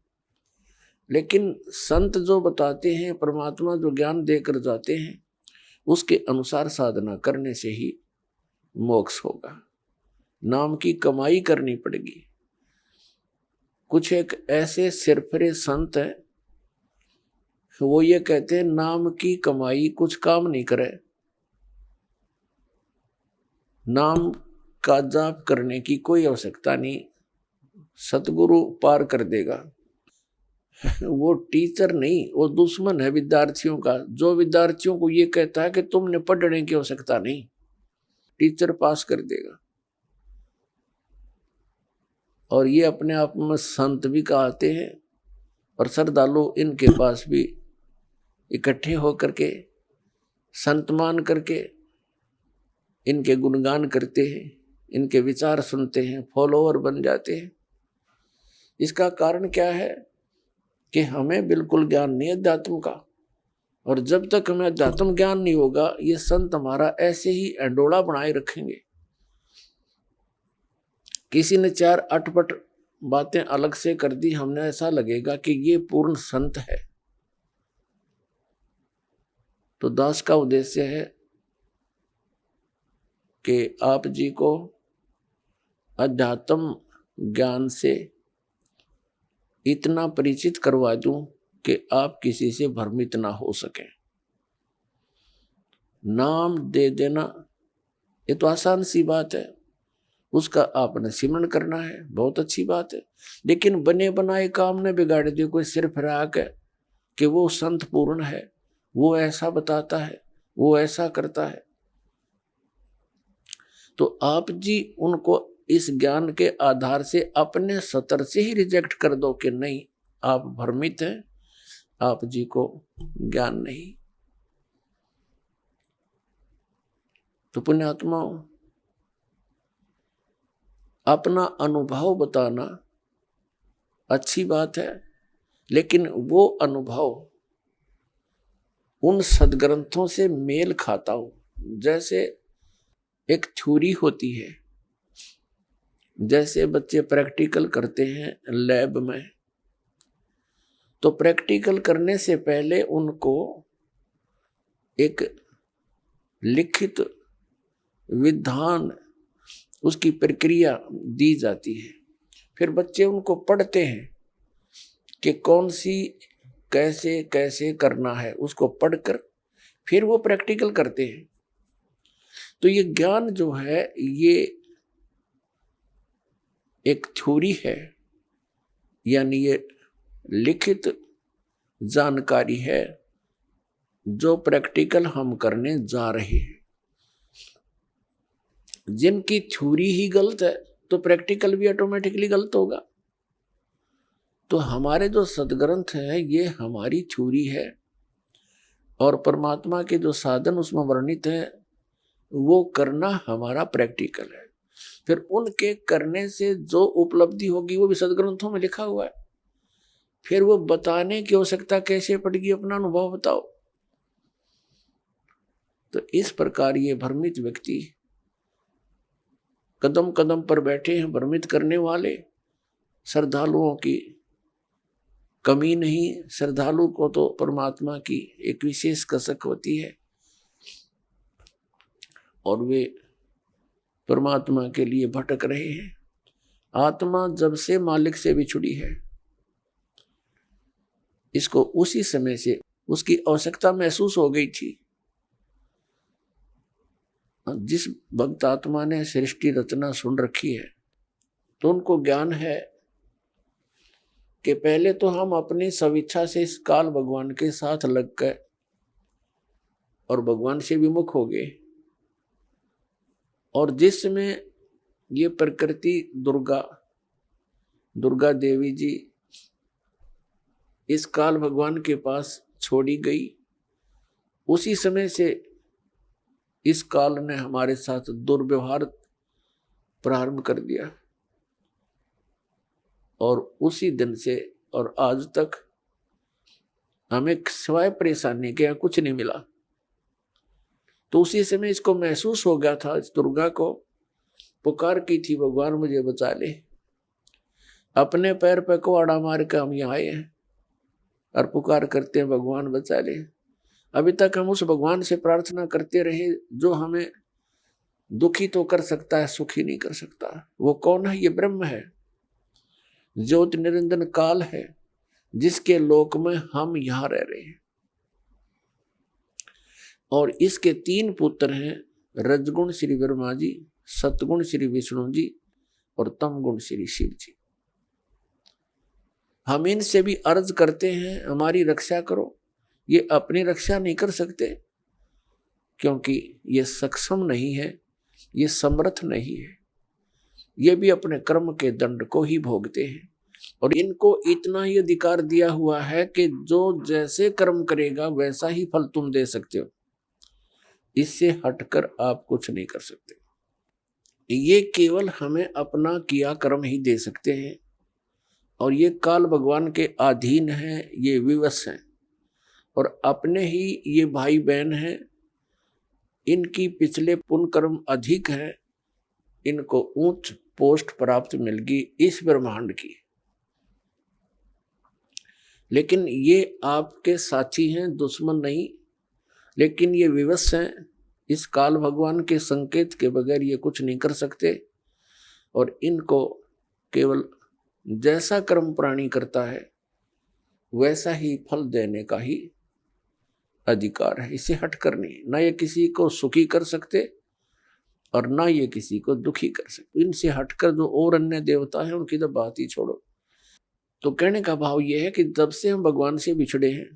लेकिन संत जो बताते हैं, परमात्मा जो ज्ञान देकर जाते हैं, उसके अनुसार साधना करने से ही मोक्ष होगा। नाम की कमाई करनी पड़ेगी। कुछ एक ऐसे सिरफिरे संत हैं, वो ये कहते हैं नाम की कमाई कुछ काम नहीं करे, नाम का जाप करने की कोई आवश्यकता नहीं, सतगुरु पार कर देगा। वो टीचर नहीं, वो दुश्मन है विद्यार्थियों का, जो विद्यार्थियों को ये कहता है कि तुमने पढ़ने की आवश्यकता नहीं, टीचर पास कर देगा। और ये अपने आप में संत भी कहते हैं और श्रद्धालु इनके पास भी इकट्ठे होकर के संत मान करके इनके गुणगान करते हैं, इनके विचार सुनते हैं, फॉलोअर बन जाते हैं। इसका कारण क्या है कि हमें बिल्कुल ज्ञान नहीं अध्यात्म का, और जब तक हमें अध्यात्म ज्ञान नहीं होगा ये संत हमारा ऐसे ही अंडोड़ा बनाए रखेंगे। किसी ने चार अटपट बातें अलग से कर दी, हमने ऐसा लगेगा कि ये पूर्ण संत है। तो दास का उद्देश्य है कि आप जी को अध्यात्म ज्ञान से इतना परिचित करवा दूं कि आप किसी से भ्रमित ना हो सके। नाम दे देना ये तो आसान सी बात है, उसका आपने सिमरण करना है, बहुत अच्छी बात है। लेकिन बने बनाए काम ने बिगाड़ दिए। कोई सिर फिराक है कि वो संत पूर्ण है, वो ऐसा बताता है, वो ऐसा करता है, तो आप जी उनको इस ज्ञान के आधार से अपने सतर से ही रिजेक्ट कर दो कि नहीं, आप भ्रमित हैं, आप जी को ज्ञान नहीं। तो पुण्यात्माओं, अपना अनुभव बताना अच्छी बात है, लेकिन वो अनुभव उन सदग्रंथों से मेल खाता हो। जैसे एक थ्योरी होती है, जैसे बच्चे प्रैक्टिकल करते हैं लैब में, तो प्रैक्टिकल करने से पहले उनको एक लिखित विधान, उसकी प्रक्रिया दी जाती है। फिर बच्चे उनको पढ़ते हैं कि कौन सी कैसे कैसे करना है, उसको पढ़कर फिर वो प्रैक्टिकल करते हैं। तो ये ज्ञान जो है ये एक थ्योरी है, यानी ये लिखित जानकारी है जो प्रैक्टिकल हम करने जा रहे हैं। जिनकी थ्योरी ही गलत है तो प्रैक्टिकल भी ऑटोमेटिकली गलत होगा। तो हमारे जो सदग्रंथ है ये हमारी थ्योरी है, और परमात्मा के जो साधन उसमें वर्णित है वो करना हमारा प्रैक्टिकल है। फिर उनके करने से जो उपलब्धि होगी वो भी सदग्रंथों में लिखा हुआ है। फिर वो बताने की आवश्यकता कैसे पड़ेगी, अपना अनुभव बताओ। तो इस प्रकार ये भ्रमित व्यक्ति कदम कदम पर बैठे हैं, भ्रमित करने वाले। श्रद्धालुओं की कमी नहीं, श्रद्धालु को तो परमात्मा की एक विशेष कसक होती है और वे परमात्मा के लिए भटक रहे हैं। आत्मा जब से मालिक से बिछुड़ी है, इसको उसी समय से उसकी आवश्यकता महसूस हो गई थी। जिस भक्त आत्मा ने सृष्टि रचना सुन रखी है तो उनको ज्ञान है कि पहले तो हम अपनी स्वेच्छा से इस काल भगवान के साथ लग गए और भगवान से विमुख हो गए, और जिसमें ये प्रकृति दुर्गा देवी जी इस काल भगवान के पास छोड़ी गई, उसी समय से इस काल ने हमारे साथ दुर्व्यवहार प्रारंभ कर दिया, और उसी दिन से और आज तक हमें सिवाय परेशानी के यहाँ कुछ नहीं मिला। तो उसी समय इसको महसूस हो गया था, इस दुर्गा को पुकार की थी, भगवान मुझे बचा ले। अपने पैर पे कुआड़ा मार के हम यहाँ आए हैं और पुकार करते हैं भगवान बचा ले। अभी तक हम उस भगवान से प्रार्थना करते रहे जो हमें दुखी तो कर सकता है, सुखी नहीं कर सकता। वो कौन है? ये ब्रह्म है, ज्योत निरंजन काल है, जिसके लोक में हम यहाँ रह रहे हैं। और इसके 3 पुत्र हैं, रजगुण श्री ब्रह्मा जी, सतगुण श्री विष्णु जी और तमगुण श्री शिव जी। हम इनसे भी अर्ज करते हैं हमारी रक्षा करो। ये अपनी रक्षा नहीं कर सकते क्योंकि ये सक्षम नहीं है, ये समर्थ नहीं है। ये भी अपने कर्म के दंड को ही भोगते हैं, और इनको इतना ही अधिकार दिया हुआ है कि जो जैसे कर्म करेगा वैसा ही फल तुम दे सकते हो, इससे हटकर आप कुछ नहीं कर सकते। ये केवल हमें अपना किया कर्म ही दे सकते हैं, और ये काल भगवान के अधीन है, ये विवश हैं, और अपने ही ये भाई बहन हैं, इनकी पिछले पुण्य कर्म अधिक है, इनको उच्च पोस्ट प्राप्त मिलगी इस ब्रह्मांड की। लेकिन ये आपके साथी हैं, दुश्मन नहीं। लेकिन ये विवश हैं, इस काल भगवान के संकेत के बगैर ये कुछ नहीं कर सकते, और इनको केवल जैसा कर्म प्राणी करता है वैसा ही फल देने का ही अधिकार है। इसे हटकर नहीं, ना ये किसी को सुखी कर सकते और ना ये किसी को दुखी कर सकते। इनसे हटकर जो और अन्य देवता है उनकी तो बात ही छोड़ो। तो कहने का भाव ये है कि जब से हम भगवान से बिछड़े हैं,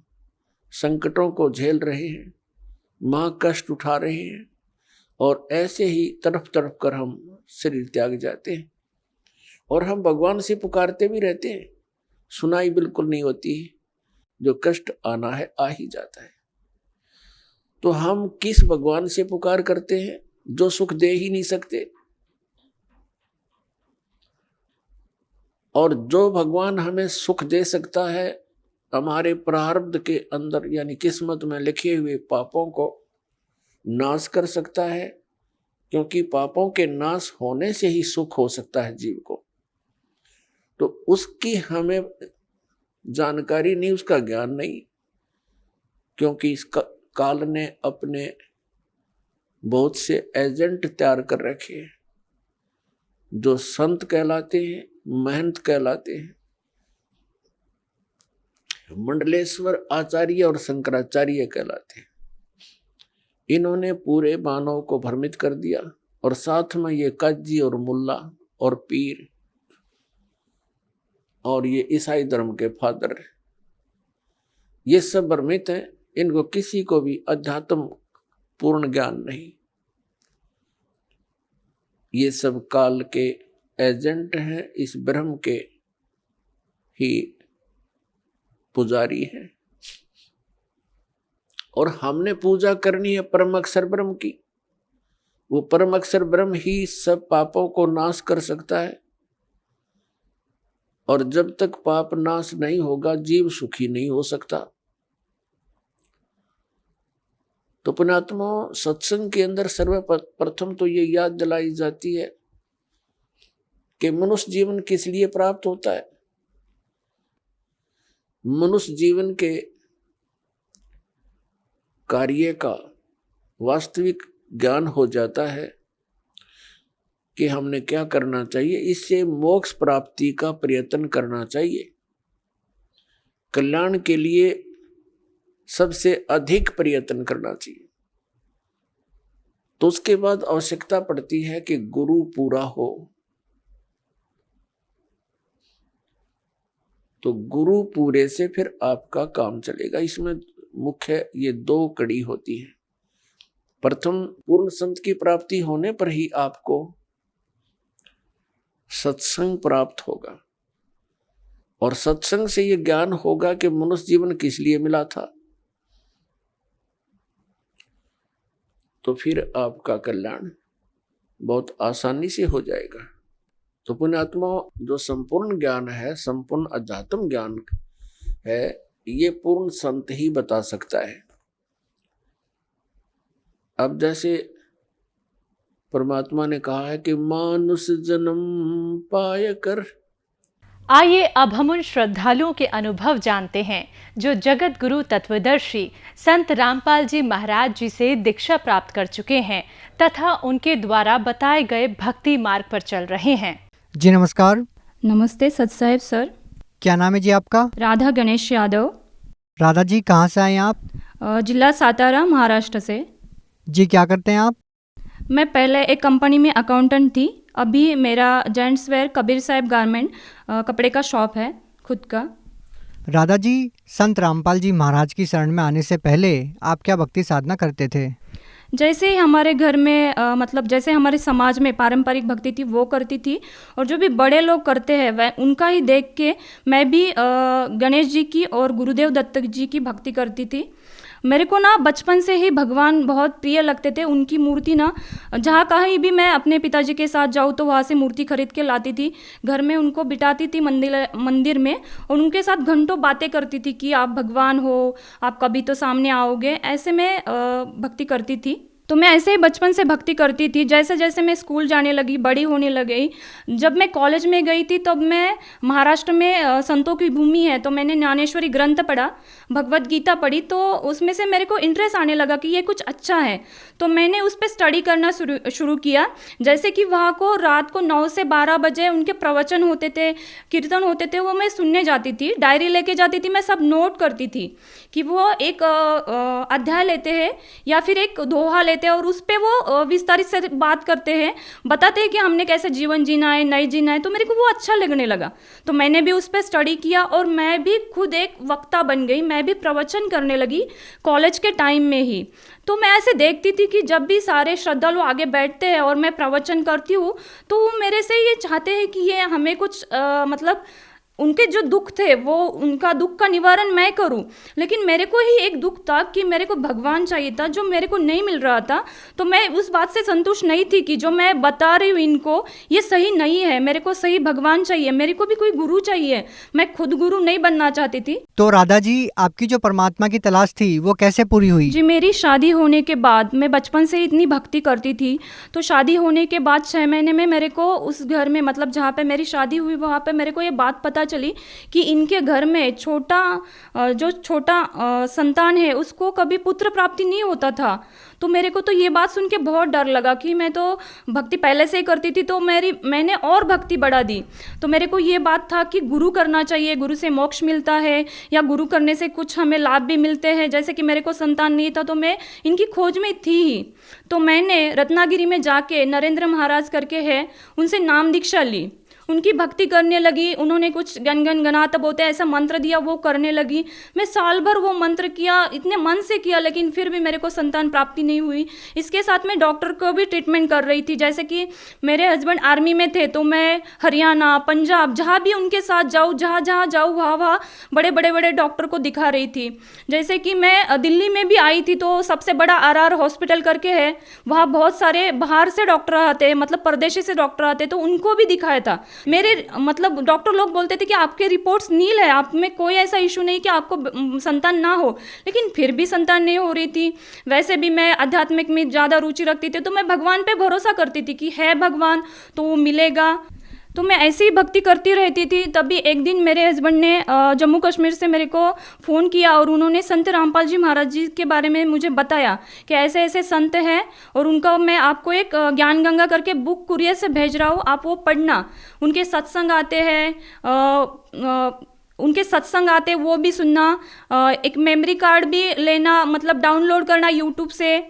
संकटों को झेल रहे हैं, मां कष्ट उठा रहे हैं, और ऐसे ही तड़प तड़प कर हम शरीर त्याग जाते हैं, और हम भगवान से पुकारते भी रहते हैं, सुनाई बिल्कुल नहीं होती। जो कष्ट आना है आ ही जाता है। तो हम किस भगवान से पुकार करते हैं जो सुख दे ही नहीं सकते, और जो भगवान हमें सुख दे सकता है हमारे प्रारब्ध के अंदर यानी किस्मत में लिखे हुए पापों को नाश कर सकता है, क्योंकि पापों के नाश होने से ही सुख हो सकता है जीव को। तो उसकी हमें जानकारी नहीं, उसका ज्ञान नहीं, क्योंकि इस काल ने अपने बहुत से एजेंट तैयार कर रखे हैं जो संत कहलाते हैं, महंत कहलाते हैं। मंडलेश्वर आचार्य और शंकराचार्य कहलाते हैं। इन्होंने पूरे मानव को भ्रमित कर दिया, और साथ में ये काजी और मुल्ला और पीर और ये ईसाई धर्म के फादर, ये सब भ्रमित हैं। इनको किसी को भी अध्यात्म पूर्ण ज्ञान नहीं। ये सब काल के एजेंट हैं, इस ब्रह्म के ही पुजारी हैं, और हमने पूजा करनी है परम अक्षर ब्रह्म की। वो परम अक्षर ब्रह्म ही सब पापों को नाश कर सकता है, और जब तक पाप नाश नहीं होगा जीव सुखी नहीं हो सकता। तो पुण्यात्मा, सत्संग के अंदर सर्वप्रथम तो ये याद दिलाई जाती है कि मनुष्य जीवन किस लिए प्राप्त होता है। मनुष्य जीवन के कार्य का वास्तविक ज्ञान हो जाता है कि हमने क्या करना चाहिए। इससे मोक्ष प्राप्ति का प्रयत्न करना चाहिए। कल्याण के लिए सबसे अधिक प्रयत्न करना चाहिए। तो उसके बाद आवश्यकता पड़ती है कि गुरु पूरा हो। तो गुरु पूरे से फिर आपका काम चलेगा। इसमें मुख्य ये दो कड़ी होती है। प्रथम, पूर्ण संत की प्राप्ति होने पर ही आपको सत्संग प्राप्त होगा, और सत्संग से ये ज्ञान होगा कि मनुष्य जीवन किस लिए मिला था। तो फिर आपका कल्याण बहुत आसानी से हो जाएगा। तो पुण्यात्मा, जो संपूर्ण ज्ञान है, संपूर्ण अध्यात्म ज्ञान है, ये पूर्ण संत ही बता सकता है। अब जैसे परमात्मा ने कहा है कि मानुष जन्म पाय कर। आइए अब हम उन श्रद्धालुओं के अनुभव जानते हैं जो जगत गुरु तत्वदर्शी संत रामपाल जी महाराज जी से दीक्षा प्राप्त कर चुके हैं तथा उनके द्वारा बताए गए भक्ति मार्ग पर चल रहे हैं। जी नमस्कार। नमस्ते सत साहिब सर। क्या नाम है जी आपका? राधा गणेश यादव। राधा जी, कहाँ से आए आप? जिला सातारा, महाराष्ट्र से। जी, क्या करते हैं आप? मैं पहले एक कंपनी में अकाउंटेंट थी। अभी मेरा gents wear Kabir Sahib garment कपड़े का शॉप है खुद का। राधा जी, संत रामपाल जी महाराज की शरण में आने से पहले आप क्या भक्ति साधना करते थे? जैसे ही हमारे घर में मतलब जैसे हमारे समाज में पारंपरिक भक्ति थी वो करती थी, और जो भी बड़े लोग करते हैं वह उनका ही देख के मैं भी गणेश जी की और गुरुदेव दत्त जी की भक्ति करती थी। मेरे को ना बचपन से ही भगवान बहुत प्रिय लगते थे। उनकी मूर्ति ना जहाँ कहीं भी मैं अपने पिताजी के साथ जाऊँ तो वहाँ से मूर्ति खरीद के लाती थी, घर में उनको बिठाती थी मंदिर में, और उनके साथ घंटों बातें करती थी कि आप भगवान हो, आप कभी तो सामने आओगे। ऐसे में भक्ति करती थी। तो मैं ऐसे ही बचपन से भक्ति करती थी। जैसे जैसे मैं स्कूल जाने लगी, बड़ी होने लगी, जब मैं कॉलेज में गई थी तब मैं महाराष्ट्र में संतों की भूमि है तो मैंने ज्ञानेश्वरी ग्रंथ पढ़ा, भगवत गीता पढ़ी, तो उसमें से मेरे को इंटरेस्ट आने लगा कि ये कुछ अच्छा है। तो मैंने उस पर स्टडी करना शुरू किया। जैसे कि वहाँ को रात को 9 से 12 बजे उनके प्रवचन होते थे, कीर्तन होते थे, वो मैं सुनने जाती थी, डायरी लेके जाती थी, मैं सब नोट करती थी कि वो एक अध्याय लेते हैं या फिर एक दोहा लेते हैं और उस पर वो विस्तारित से बात करते हैं, बताते हैं कि हमने कैसे जीवन जीना है, नहीं जीना है। तो मेरे को वो अच्छा लगने लगा, तो मैंने भी उस पर स्टडी किया और मैं भी खुद एक वक्ता बन गई, मैं भी प्रवचन करने लगी कॉलेज के टाइम में ही। तो मैं ऐसे देखती थी कि जब भी सारे श्रद्धालु आगे बैठते हैं और मैं प्रवचन करती हूँ तो वो मेरे से ये चाहते हैं कि ये हमें कुछ मतलब उनके जो दुख थे वो उनका दुख का निवारण मैं करूं, लेकिन मेरे को ही एक दुख था कि मेरे को भगवान चाहिए था जो मेरे को नहीं मिल रहा था। तो मैं उस बात से संतुष्ट नहीं थी कि जो मैं बता रही हूँ इनको ये सही नहीं है, मेरे को सही भगवान चाहिए, मेरे को भी कोई गुरु चाहिए, मैं खुद गुरु नहीं बनना चाहती थी। तो राधा जी, आपकी जो परमात्मा की तलाश थी वो कैसे पूरी हुई? जी, मेरी शादी होने के बाद, मैं बचपन से इतनी भक्ति करती थी, तो शादी होने के बाद 6 महीने में मेरे को उस घर में, मतलब जहाँ पे मेरी शादी हुई वहाँ पे मेरे को ये बात पता चली कि इनके घर में जो छोटा संतान है उसको कभी पुत्र प्राप्ति नहीं होता था। तो मेरे को तो ये बात सुन के बहुत डर लगा कि मैं तो भक्ति पहले से ही करती थी तो मैंने और भक्ति बढ़ा दी। तो मेरे को ये बात था कि गुरु करना चाहिए, गुरु से मोक्ष मिलता है या गुरु करने से कुछ हमें लाभ भी मिलते हैं। जैसे कि मेरे को संतान नहीं था तो मैं इनकी खोज में थी ही, तो मैंने रत्नागिरी में जाके नरेंद्र महाराज करके है उनसे नाम दीक्षा ली, उनकी भक्ति करने लगी। उन्होंने कुछ गन गनात बोलते ऐसा मंत्र दिया, वो करने लगी। मैं साल भर वो मंत्र किया, इतने मन से किया, लेकिन फिर भी मेरे को संतान प्राप्ति नहीं हुई। इसके साथ मैं डॉक्टर को भी ट्रीटमेंट कर रही थी। जैसे कि मेरे हस्बैंड आर्मी में थे तो मैं हरियाणा, पंजाब, जहाँ भी उनके साथ जाऊँ, जहाँ जहाँ जाऊँ वहाँ बड़े डॉक्टर को दिखा रही थी। जैसे कि मैं दिल्ली में भी आई थी तो सबसे बड़ा RR हॉस्पिटल करके है, वहाँ बहुत सारे बाहर से डॉक्टर आते हैं, मतलब परदेशी से डॉक्टर आते, तो उनको भी दिखाया था। मेरे मतलब डॉक्टर लोग बोलते थे कि आपके रिपोर्ट्स नील है, आप में कोई ऐसा इशू नहीं कि आपको संतान ना हो, लेकिन फिर भी संतान नहीं हो रही थी। वैसे भी मैं आध्यात्मिक में ज़्यादा रुचि रखती थी, तो मैं भगवान पे भरोसा करती थी कि है भगवान तो वो मिलेगा। तो मैं ऐसी ही भक्ति करती रहती थी। तभी एक दिन मेरे हस्बैंड ने जम्मू कश्मीर से मेरे को फ़ोन किया और उन्होंने संत रामपाल जी महाराज जी के बारे में मुझे बताया कि ऐसे ऐसे संत हैं और उनका मैं आपको एक ज्ञान गंगा करके बुक कुरियर से भेज रहा हूँ, आप वो पढ़ना। उनके सत्संग आते हैं, वो भी सुनना, एक मेमोरी कार्ड भी लेना, मतलब डाउनलोड करना यूट्यूब से।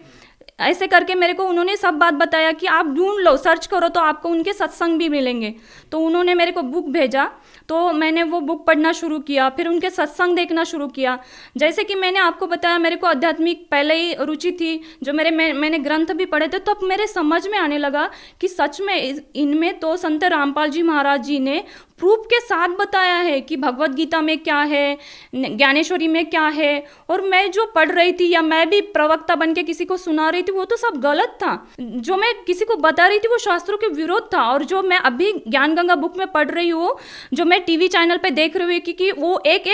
ऐसे करके मेरे को उन्होंने सब बात बताया कि आप ढूंढ लो, सर्च करो तो आपको उनके सत्संग भी मिलेंगे। तो उन्होंने मेरे को बुक भेजा, तो मैंने वो बुक पढ़ना शुरू किया, फिर उनके सत्संग देखना शुरू किया। जैसे कि मैंने आपको बताया मेरे को आध्यात्मिक पहले ही रुचि थी, जो मैंने ग्रंथ भी पढ़े थे, तो अब मेरे समझ में आने लगा कि सच में इनमें तो संत रामपाल जी महाराज जी ने प्रूफ के साथ बताया है कि भगवत गीता में क्या है, ज्ञानेश्वरी में क्या है। और मैं जो पढ़ रही थी या मैं भी प्रवक्ता बन के किसी को सुना रही थी वो तो सब गलत था। जो मैं किसी को बता रही थी वो शास्त्रों के विरोध था। और जो मैं अभी ज्ञान गंगा बुक में पढ़ रही हूँ, जो मैं टीवी चैनल पे देख रही हूँ कि वो एक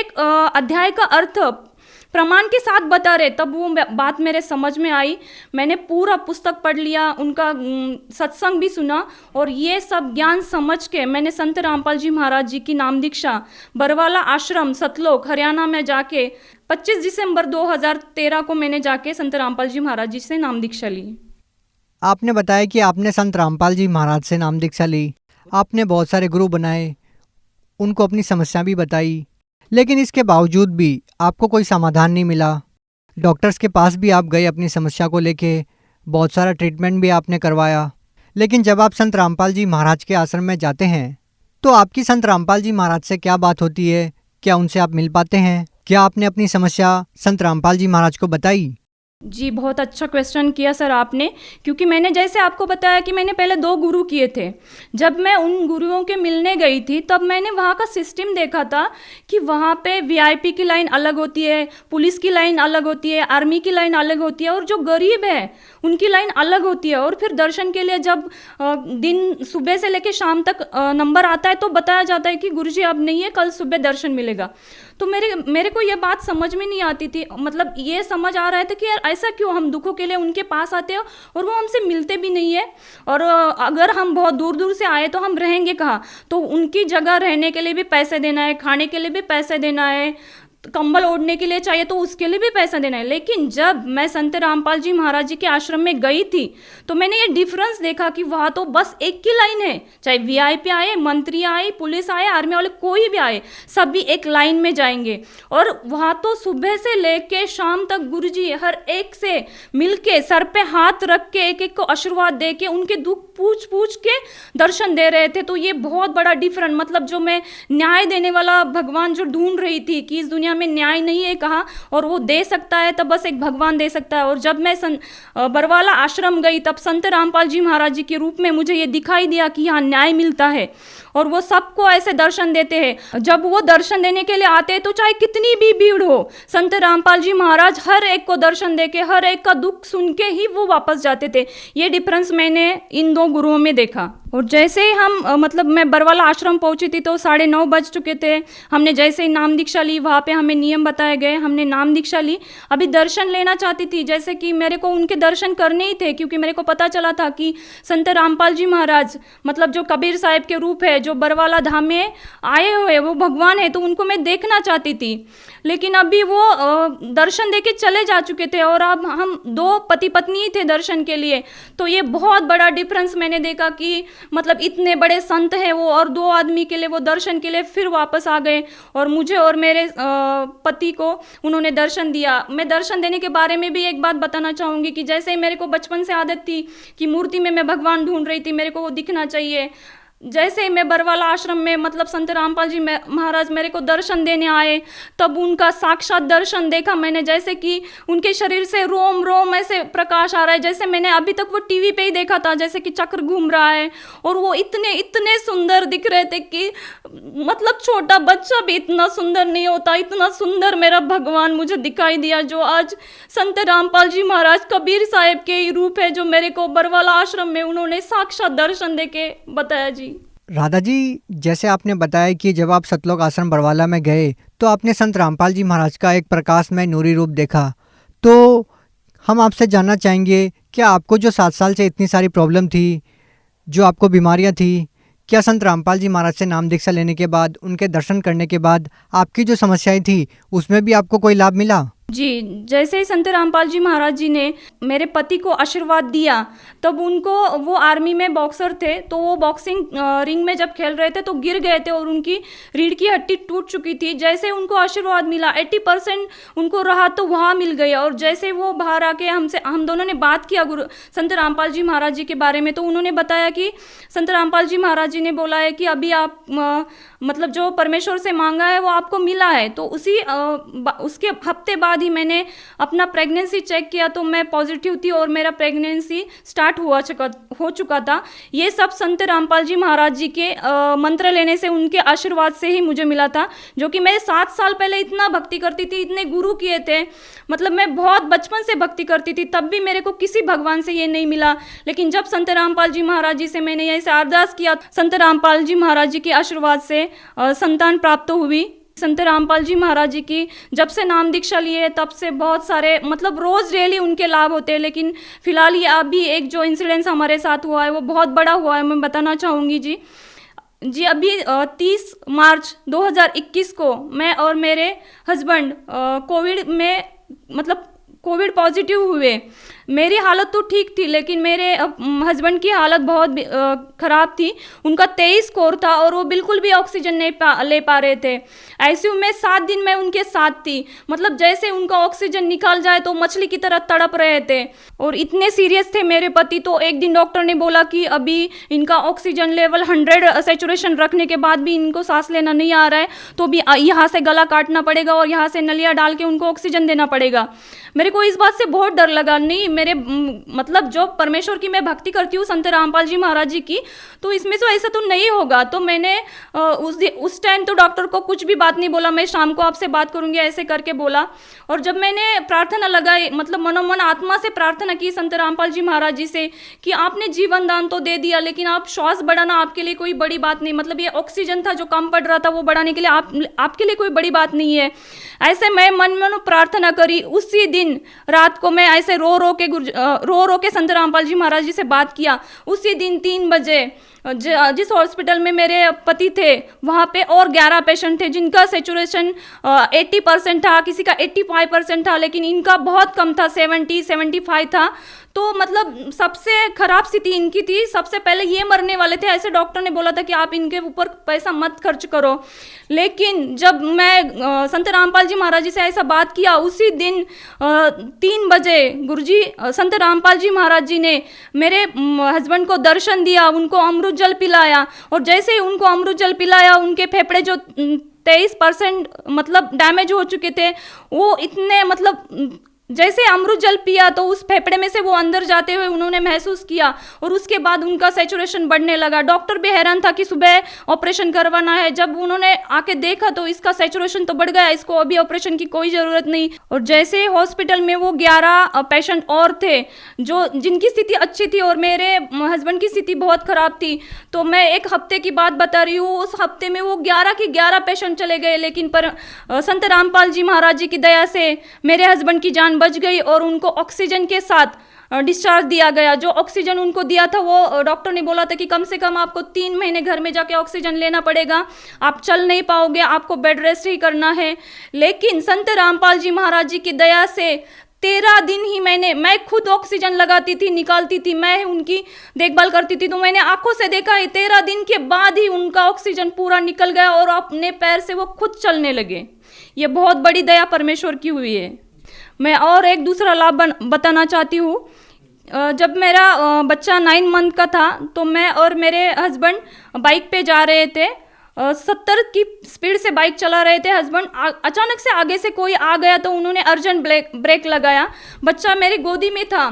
अध्याय का अर्थ प्रमाण के साथ बता रहे, तब वो बात मेरे समझ में आई। मैंने पूरा पुस्तक पढ़ लिया, उनका सत्संग भी सुना और ये सब ज्ञान समझ के मैंने संत रामपाल जी महाराज जी की नाम दीक्षा बरवाला आश्रम सतलोक हरियाणा में जाके 25 दिसंबर 2013 को मैंने जाके संत रामपाल जी महाराज जी से नाम दीक्षा ली। आपने बताया कि आपने संत रामपाल जी महाराज से नाम दीक्षा ली, आपने बहुत सारे गुरु बनाए, उनको अपनी समस्या भी बताई, लेकिन इसके बावजूद भी आपको कोई समाधान नहीं मिला। डॉक्टर्स के पास भी आप गए अपनी समस्या को लेके, बहुत सारा ट्रीटमेंट भी आपने करवाया, लेकिन जब आप संत रामपाल जी महाराज के आश्रम में जाते हैं तो आपकी संत रामपाल जी महाराज से क्या बात होती है? क्या उनसे आप मिल पाते हैं? क्या आपने अपनी समस्या संत रामपाल जी महाराज को बताई? जी, बहुत अच्छा क्वेश्चन किया सर आपने, क्योंकि मैंने जैसे आपको बताया कि मैंने पहले 2 गुरु किए थे। जब मैं उन गुरुओं के मिलने गई थी तब मैंने वहाँ का सिस्टम देखा था कि वहाँ पे VIP की लाइन अलग होती है, पुलिस की लाइन अलग होती है, आर्मी की लाइन अलग होती है और जो गरीब है उनकी लाइन अलग होती है। और फिर दर्शन के लिए जब दिन सुबह से लेकर शाम तक नंबर आता है तो बताया जाता है कि गुरुजी अब नहीं है, कल सुबह दर्शन मिलेगा। तो मेरे को ये बात समझ में नहीं आती थी। मतलब ये समझ आ रहा था कि यार ऐसा क्यों, हम दुखों के लिए उनके पास आते हैं और वो हमसे मिलते भी नहीं है, और अगर हम बहुत दूर दूर से आए तो हम रहेंगे कहाँ, तो उनकी जगह रहने के लिए भी पैसे देना है, खाने के लिए भी पैसे देना है, कंबल ओढ़ने के लिए चाहिए तो उसके लिए भी पैसा देना है। लेकिन जब मैं संत रामपाल जी महाराज जी के आश्रम में गई थी तो मैंने ये डिफरेंस देखा कि वहाँ तो बस एक ही लाइन है, चाहे वीआईपी आए, मंत्री आए, पुलिस आए, आर्मी वाले कोई भी आए, सभी एक लाइन में जाएंगे। और वहाँ तो सुबह से लेके शाम तक गुरुजी हर एक से मिलके सर पे हाथ रख के एक एक को आशीर्वाद दे के उनके दुख पूछ पूछ के दर्शन दे रहे थे। तो ये बहुत बड़ा डिफरेंट, मतलब जो मैं न्याय देने वाला भगवान जो ढूंढ रही थी कि इस दुनिया में न्याय नहीं है कहाँ, और वो दे सकता है तब बस एक भगवान दे सकता है। और जब मैं बरवाला आश्रम गई तब संत रामपाल जी महाराज जी के रूप में मुझे ये दिखाई दिया कि यहाँ न्याय मिलता है और वो सबको ऐसे दर्शन देते हैं। जब वो दर्शन देने के लिए आते हैं तो चाहे कितनी भी भीड़ हो, संत रामपाल जी महाराज हर एक को दर्शन देके हर एक का दुख सुन के ही वो वापस जाते थे। ये डिफरेंस मैंने इन दो गुरुओं में देखा। और जैसे ही हम मतलब मैं बरवाला आश्रम पहुंची थी तो 9:30 बज चुके थे। हमने जैसे ही नाम दीक्षा ली, वहाँ पे हमें नियम बताए गए, हमने नाम दीक्षा ली। अभी दर्शन लेना चाहती थी, जैसे कि मेरे को उनके दर्शन करने ही थे, क्योंकि मेरे को पता चला था कि संत रामपाल जी महाराज मतलब जो कबीर साहिब के रूप है, जो बरवाला धाम में आए हुए वो भगवान है, तो उनको मैं देखना चाहती थी। लेकिन अभी वो दर्शन देके चले जा चुके थे और अब हम 2 पति पत्नी ही थे दर्शन के लिए। तो ये बहुत बड़ा डिफरेंस मैंने देखा कि मतलब इतने बड़े संत हैं वो, और 2 आदमी के लिए वो दर्शन के लिए फिर वापस आ गए और मुझे और मेरे पति को उन्होंने दर्शन दिया। मैं दर्शन देने के बारे में भी एक बात बताना चाहूँगी कि जैसे मेरे को बचपन से आदत थी कि मूर्ति में मैं भगवान ढूंढ रही थी, मेरे को वो दिखना चाहिए। जैसे ही मैं बरवाला आश्रम में मतलब संत रामपाल जी महाराज मेरे को दर्शन देने आए, तब उनका साक्षात दर्शन देखा मैंने, जैसे कि उनके शरीर से रोम रोम ऐसे प्रकाश आ रहा है, जैसे मैंने अभी तक वो टीवी पे ही देखा था, जैसे कि चक्र घूम रहा है। और वो इतने इतने सुंदर दिख रहे थे कि मतलब छोटा बच्चा भी इतना सुंदर नहीं होता, इतना सुंदर मेरा भगवान मुझे दिखाई दिया, जो आज संत रामपाल जी महाराज कबीर साहिब के ही रूप है, जो मेरे को बरवाला आश्रम में उन्होंने साक्षात दर्शन दे के बताया जी। राधा जी, जैसे आपने बताया कि जब आप सतलोक आश्रम बरवाला में गए तो आपने संत रामपाल जी महाराज का एक प्रकाशमय नूरी रूप देखा, तो हम आपसे जानना चाहेंगे क्या आपको जो 7 साल से इतनी सारी प्रॉब्लम थी, जो आपको बीमारियां थी, क्या संत रामपाल जी महाराज से नाम दीक्षा लेने के बाद, उनके दर्शन करने के बाद आपकी जो समस्याएं थी उसमें भी आपको कोई लाभ मिला? जी, जैसे ही संत रामपाल जी महाराज जी ने मेरे पति को आशीर्वाद दिया, तब उनको, वो आर्मी में बॉक्सर थे, तो वो बॉक्सिंग रिंग में जब खेल रहे थे तो गिर गए थे और उनकी रीढ़ की हड्डी टूट चुकी थी। जैसे उनको आशीर्वाद मिला, 80% उनको राहत तो वहाँ मिल गई। और जैसे वो बाहर आके हम दोनों ने बात किया संत रामपाल जी महाराज जी के बारे में, तो उन्होंने बताया कि संत रामपाल जी महाराज जी ने बोला है कि अभी आप मतलब जो परमेश्वर से मांगा है वो आपको मिला है। तो उसके हफ्ते बाद ही मैंने अपना प्रेगनेंसी चेक किया तो मैं पॉजिटिव थी और मेरा प्रेगनेंसी स्टार्ट हो चुका था। ये सब संत रामपाल जी महाराज जी के मंत्र लेने से, उनके आशीर्वाद से ही मुझे मिला था, जो कि मैं 7 साल पहले इतना भक्ति करती थी, इतने गुरु किए थे, मतलब मैं बहुत बचपन से भक्ति करती थी, तब भी मेरे को किसी भगवान से ये नहीं मिला। लेकिन जब संत रामपाल जी महाराज जी से मैंने ऐसे अरदास किया, संत रामपाल जी महाराज जी के आशीर्वाद से संतान प्राप्त हुई। संत रामपाल जी महाराज जी की जब से नाम दीक्षा लिए तब से बहुत सारे, मतलब रोज़ डेली उनके लाभ होते हैं। लेकिन फिलहाल ये अभी एक जो इंसिडेंस हमारे साथ हुआ है वो बहुत बड़ा हुआ है, मैं बताना चाहूँगी जी। अभी 30 मार्च 2021 को मैं और मेरे हस्बैंड कोविड पॉजिटिव हुए। मेरी हालत तो ठीक थी, लेकिन मेरे हस्बैंड की हालत बहुत ख़राब थी। उनका 23 स्कोर था और वो बिल्कुल भी ऑक्सीजन नहीं ले पा रहे थे। आईसीयू में 7 दिन मैं उनके साथ थी, मतलब जैसे उनका ऑक्सीजन निकाल जाए तो मछली की तरह तड़प रहे थे और इतने सीरियस थे मेरे पति। तो एक दिन डॉक्टर ने बोला कि अभी इनका ऑक्सीजन लेवल 100 सैचुरेशन रखने के बाद भी इनको सांस लेना नहीं आ रहा है, तो भी यहाँ से गला काटना पड़ेगा और यहाँ से नलिया डाल के उनको ऑक्सीजन देना पड़ेगा। मेरे को को इस बात से बहुत डर लगा, नहीं मेरे मतलब जो परमेश्वर की मैं भक्ति करती हूँ संत रामपाल जी महाराज जी की, तो इसमें से ऐसा तो नहीं होगा। तो मैंने उस टाइम तो डॉक्टर को कुछ भी बात नहीं बोला, मैं शाम को आपसे बात करूँगी ऐसे करके बोला। और जब मैंने प्रार्थना लगाई, मतलब मनोमन आत्मा से प्रार्थना की संत रामपाल जी महाराज जी से कि आपने जीवन दान तो दे दिया, लेकिन आप श्वास बढ़ाना आपके लिए कोई बड़ी बात नहीं, मतलब ये ऑक्सीजन था जो कम पड़ रहा था वो बढ़ाने के लिए आपके लिए कोई बड़ी बात नहीं है। ऐसे मैं मन में प्रार्थना करी। उसी दिन रात को मैं ऐसे रो रो के संत रामपाल जी महाराज जी से बात किया। उसी दिन 3 बजे जिस हॉस्पिटल में मेरे पति थे वहाँ पे और 11 पेशेंट थे जिनका सेचुरेशन 80% था, किसी का 85% था, लेकिन इनका बहुत कम था, 70-75 था। तो मतलब सबसे खराब स्थिति इनकी थी, सबसे पहले ये मरने वाले थे। ऐसे डॉक्टर ने बोला था कि आप इनके ऊपर पैसा मत खर्च करो। लेकिन जब मैं संत रामपाल जी महाराज जी से ऐसा बात किया, उसी दिन 3 बजे गुरुजी संत रामपाल जी महाराज जी ने मेरे हस्बैंड को दर्शन दिया, उनको अमृत जल पिलाया। और जैसे ही उनको अमृत जल पिलाया, उनके फेफड़े जो 23% मतलब डैमेज हो चुके थे, वो इतने मतलब जैसे अमृत जल पिया तो उस फेफड़े में से वो अंदर जाते हुए उन्होंने महसूस किया। और उसके बाद उनका सैचुरेशन बढ़ने लगा। डॉक्टर भी हैरान था कि सुबह ऑपरेशन करवाना है। जब उन्होंने आके देखा तो इसका सैचुरेशन तो बढ़ गया, इसको अभी ऑपरेशन की कोई ज़रूरत नहीं। और जैसे हॉस्पिटल में वो 11 पेशेंट और थे जो जिनकी स्थिति अच्छी थी और मेरे हस्बैंड की स्थिति बहुत ख़राब थी। तो मैं 1 हफ्ते की बात बता रही हूँ, उस हफ्ते में वो 11 के 11 पेशेंट चले गए। लेकिन पर संत रामपाल जी महाराज जी की दया से मेरे हस्बैंड की जान बच गई और उनको ऑक्सीजन के साथ डिस्चार्ज दिया गया। जो ऑक्सीजन उनको दिया था वो डॉक्टर ने बोला था कि कम से कम आपको 3 महीने घर में जाके ऑक्सीजन लेना पड़ेगा, आप चल नहीं पाओगे, आपको बेड रेस्ट ही करना है। लेकिन संत रामपाल जी महाराज जी की दया से 13 दिन ही मैं खुद ऑक्सीजन लगाती थी, निकालती थी, मैं उनकी देखभाल करती थी। तो मैंने आंखों से देखा है 13 दिन के बाद ही उनका ऑक्सीजन पूरा निकल गया और अपने पैर से वो खुद चलने लगे। ये बहुत बड़ी दया परमेश्वर की हुई है। मैं और एक दूसरा लाभ बताना चाहती हूँ। जब मेरा बच्चा 9 मंथ का था तो मैं और मेरे हस्बैंड बाइक पे जा रहे थे, 70 की स्पीड से बाइक चला रहे थे। हस्बैंड अचानक से आगे से कोई आ गया तो उन्होंने अर्जेंट ब्रेक लगाया। बच्चा मेरी गोदी में था,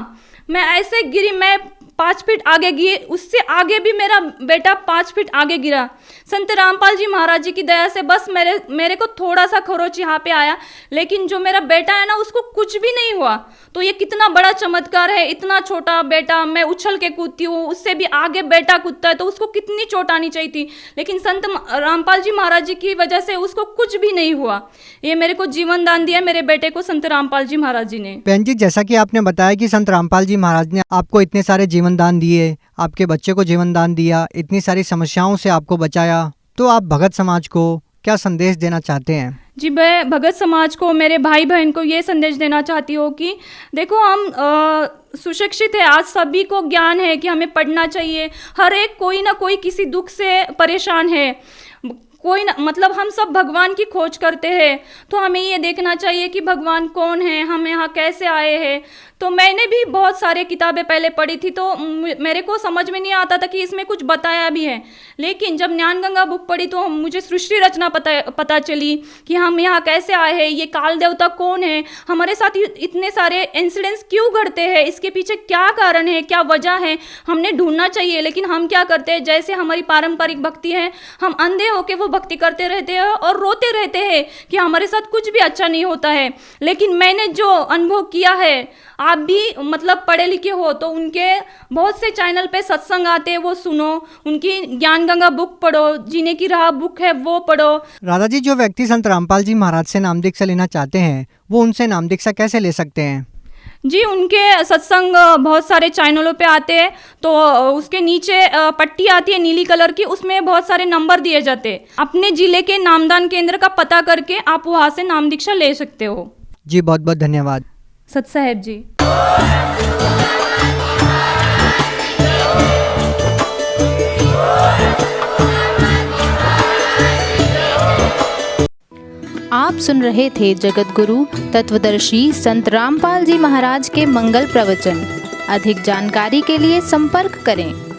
मैं ऐसे गिरी, मैं 5 फीट आगे गिरी, उससे आगे भी मेरा बेटा 5 फीट आगे गिरा। संत रामपाल जी महाराज जी की दया से बस मेरे को थोड़ा सा खरोच यहाँ पे आया, लेकिन जो मेरा बेटा है ना उसको कुछ भी नहीं हुआ। तो ये कितना बड़ा चमत्कार है। इतना छोटा बेटा, मैं उछल के कूदती हूँ, उससे भी आगे बेटा कूदता है तो उसको कितनी चोट आनी चाहिए थी, लेकिन संत रामपाल जी महाराज जी की वजह से उसको कुछ भी नहीं हुआ। ये मेरे को जीवन दान दिया मेरे बेटे को संत रामपाल जी महाराज जी ने। बहन जी, जैसा कि आपने बताया कि संत रामपाल जी महाराज ने आपको इतने सारे जीवन दान दिए, आपके बच्चे को जीवन दान दिया, इतनी सारी समस्याओं से आपको बचाया, तो आप भगत समाज को क्या संदेश देना चाहते हैं? जी, मैं भगत समाज को, मेरे भाई बहन को ये संदेश देना चाहती हूँ कि देखो, हम सुशिक्षित है, आज सभी को ज्ञान है कि हमें पढ़ना चाहिए। हर एक कोई ना कोई किसी दुख से परेशान है, कोई ना, मतलब हम सब भगवान की खोज करते हैं। तो हमें ये देखना चाहिए कि भगवान कौन है, हम यहाँ कैसे आए हैं। तो मैंने भी बहुत सारे किताबें पहले पढ़ी थी तो मेरे को समझ में नहीं आता था कि इसमें कुछ बताया भी है। लेकिन जब ज्ञान गंगा बुक पढ़ी तो मुझे सृष्टि रचना पता चली कि हम यहाँ कैसे आए हैं, ये काल देवता कौन है, हमारे साथ इतने सारे इंसिडेंट्स क्यों घटते हैं, इसके पीछे क्या कारण है, क्या वजह है, हमने ढूंढना चाहिए। लेकिन हम क्या करते हैं, जैसे हमारी पारंपरिक भक्ति है, हम अंधे होके वो भक्ति करते रहते हैं और रोते रहते हैं कि हमारे साथ कुछ भी अच्छा नहीं होता है। लेकिन मैंने जो अनुभव किया है, आप भी मतलब पढ़े लिखे हो तो उनके बहुत से चैनल पे सत्संग आते हैं, वो सुनो, उनकी ज्ञान गंगा बुक पढ़ो, जीने की राह बुक है वो पढ़ो। राधा जी, जो व्यक्ति संत रामपाल जी महाराज से नाम दीक्षा लेना चाहते हैं वो उनसे नाम दीक्षा कैसे ले सकते हैं? जी, उनके सत्संग बहुत सारे चैनलों पे आते हैं, तो उसके नीचे पट्टी आती है नीली कलर की, उसमें बहुत सारे नंबर दिए जाते हैं। अपने जिले के नामदान केंद्र का पता करके आप वहाँ से नाम दीक्षा ले सकते हो। जी, बहुत बहुत धन्यवाद सत साहेब जी। आप सुन रहे थे जगत गुरु तत्वदर्शी संत रामपाल जी महाराज के मंगल प्रवचन। अधिक जानकारी के लिए संपर्क करें।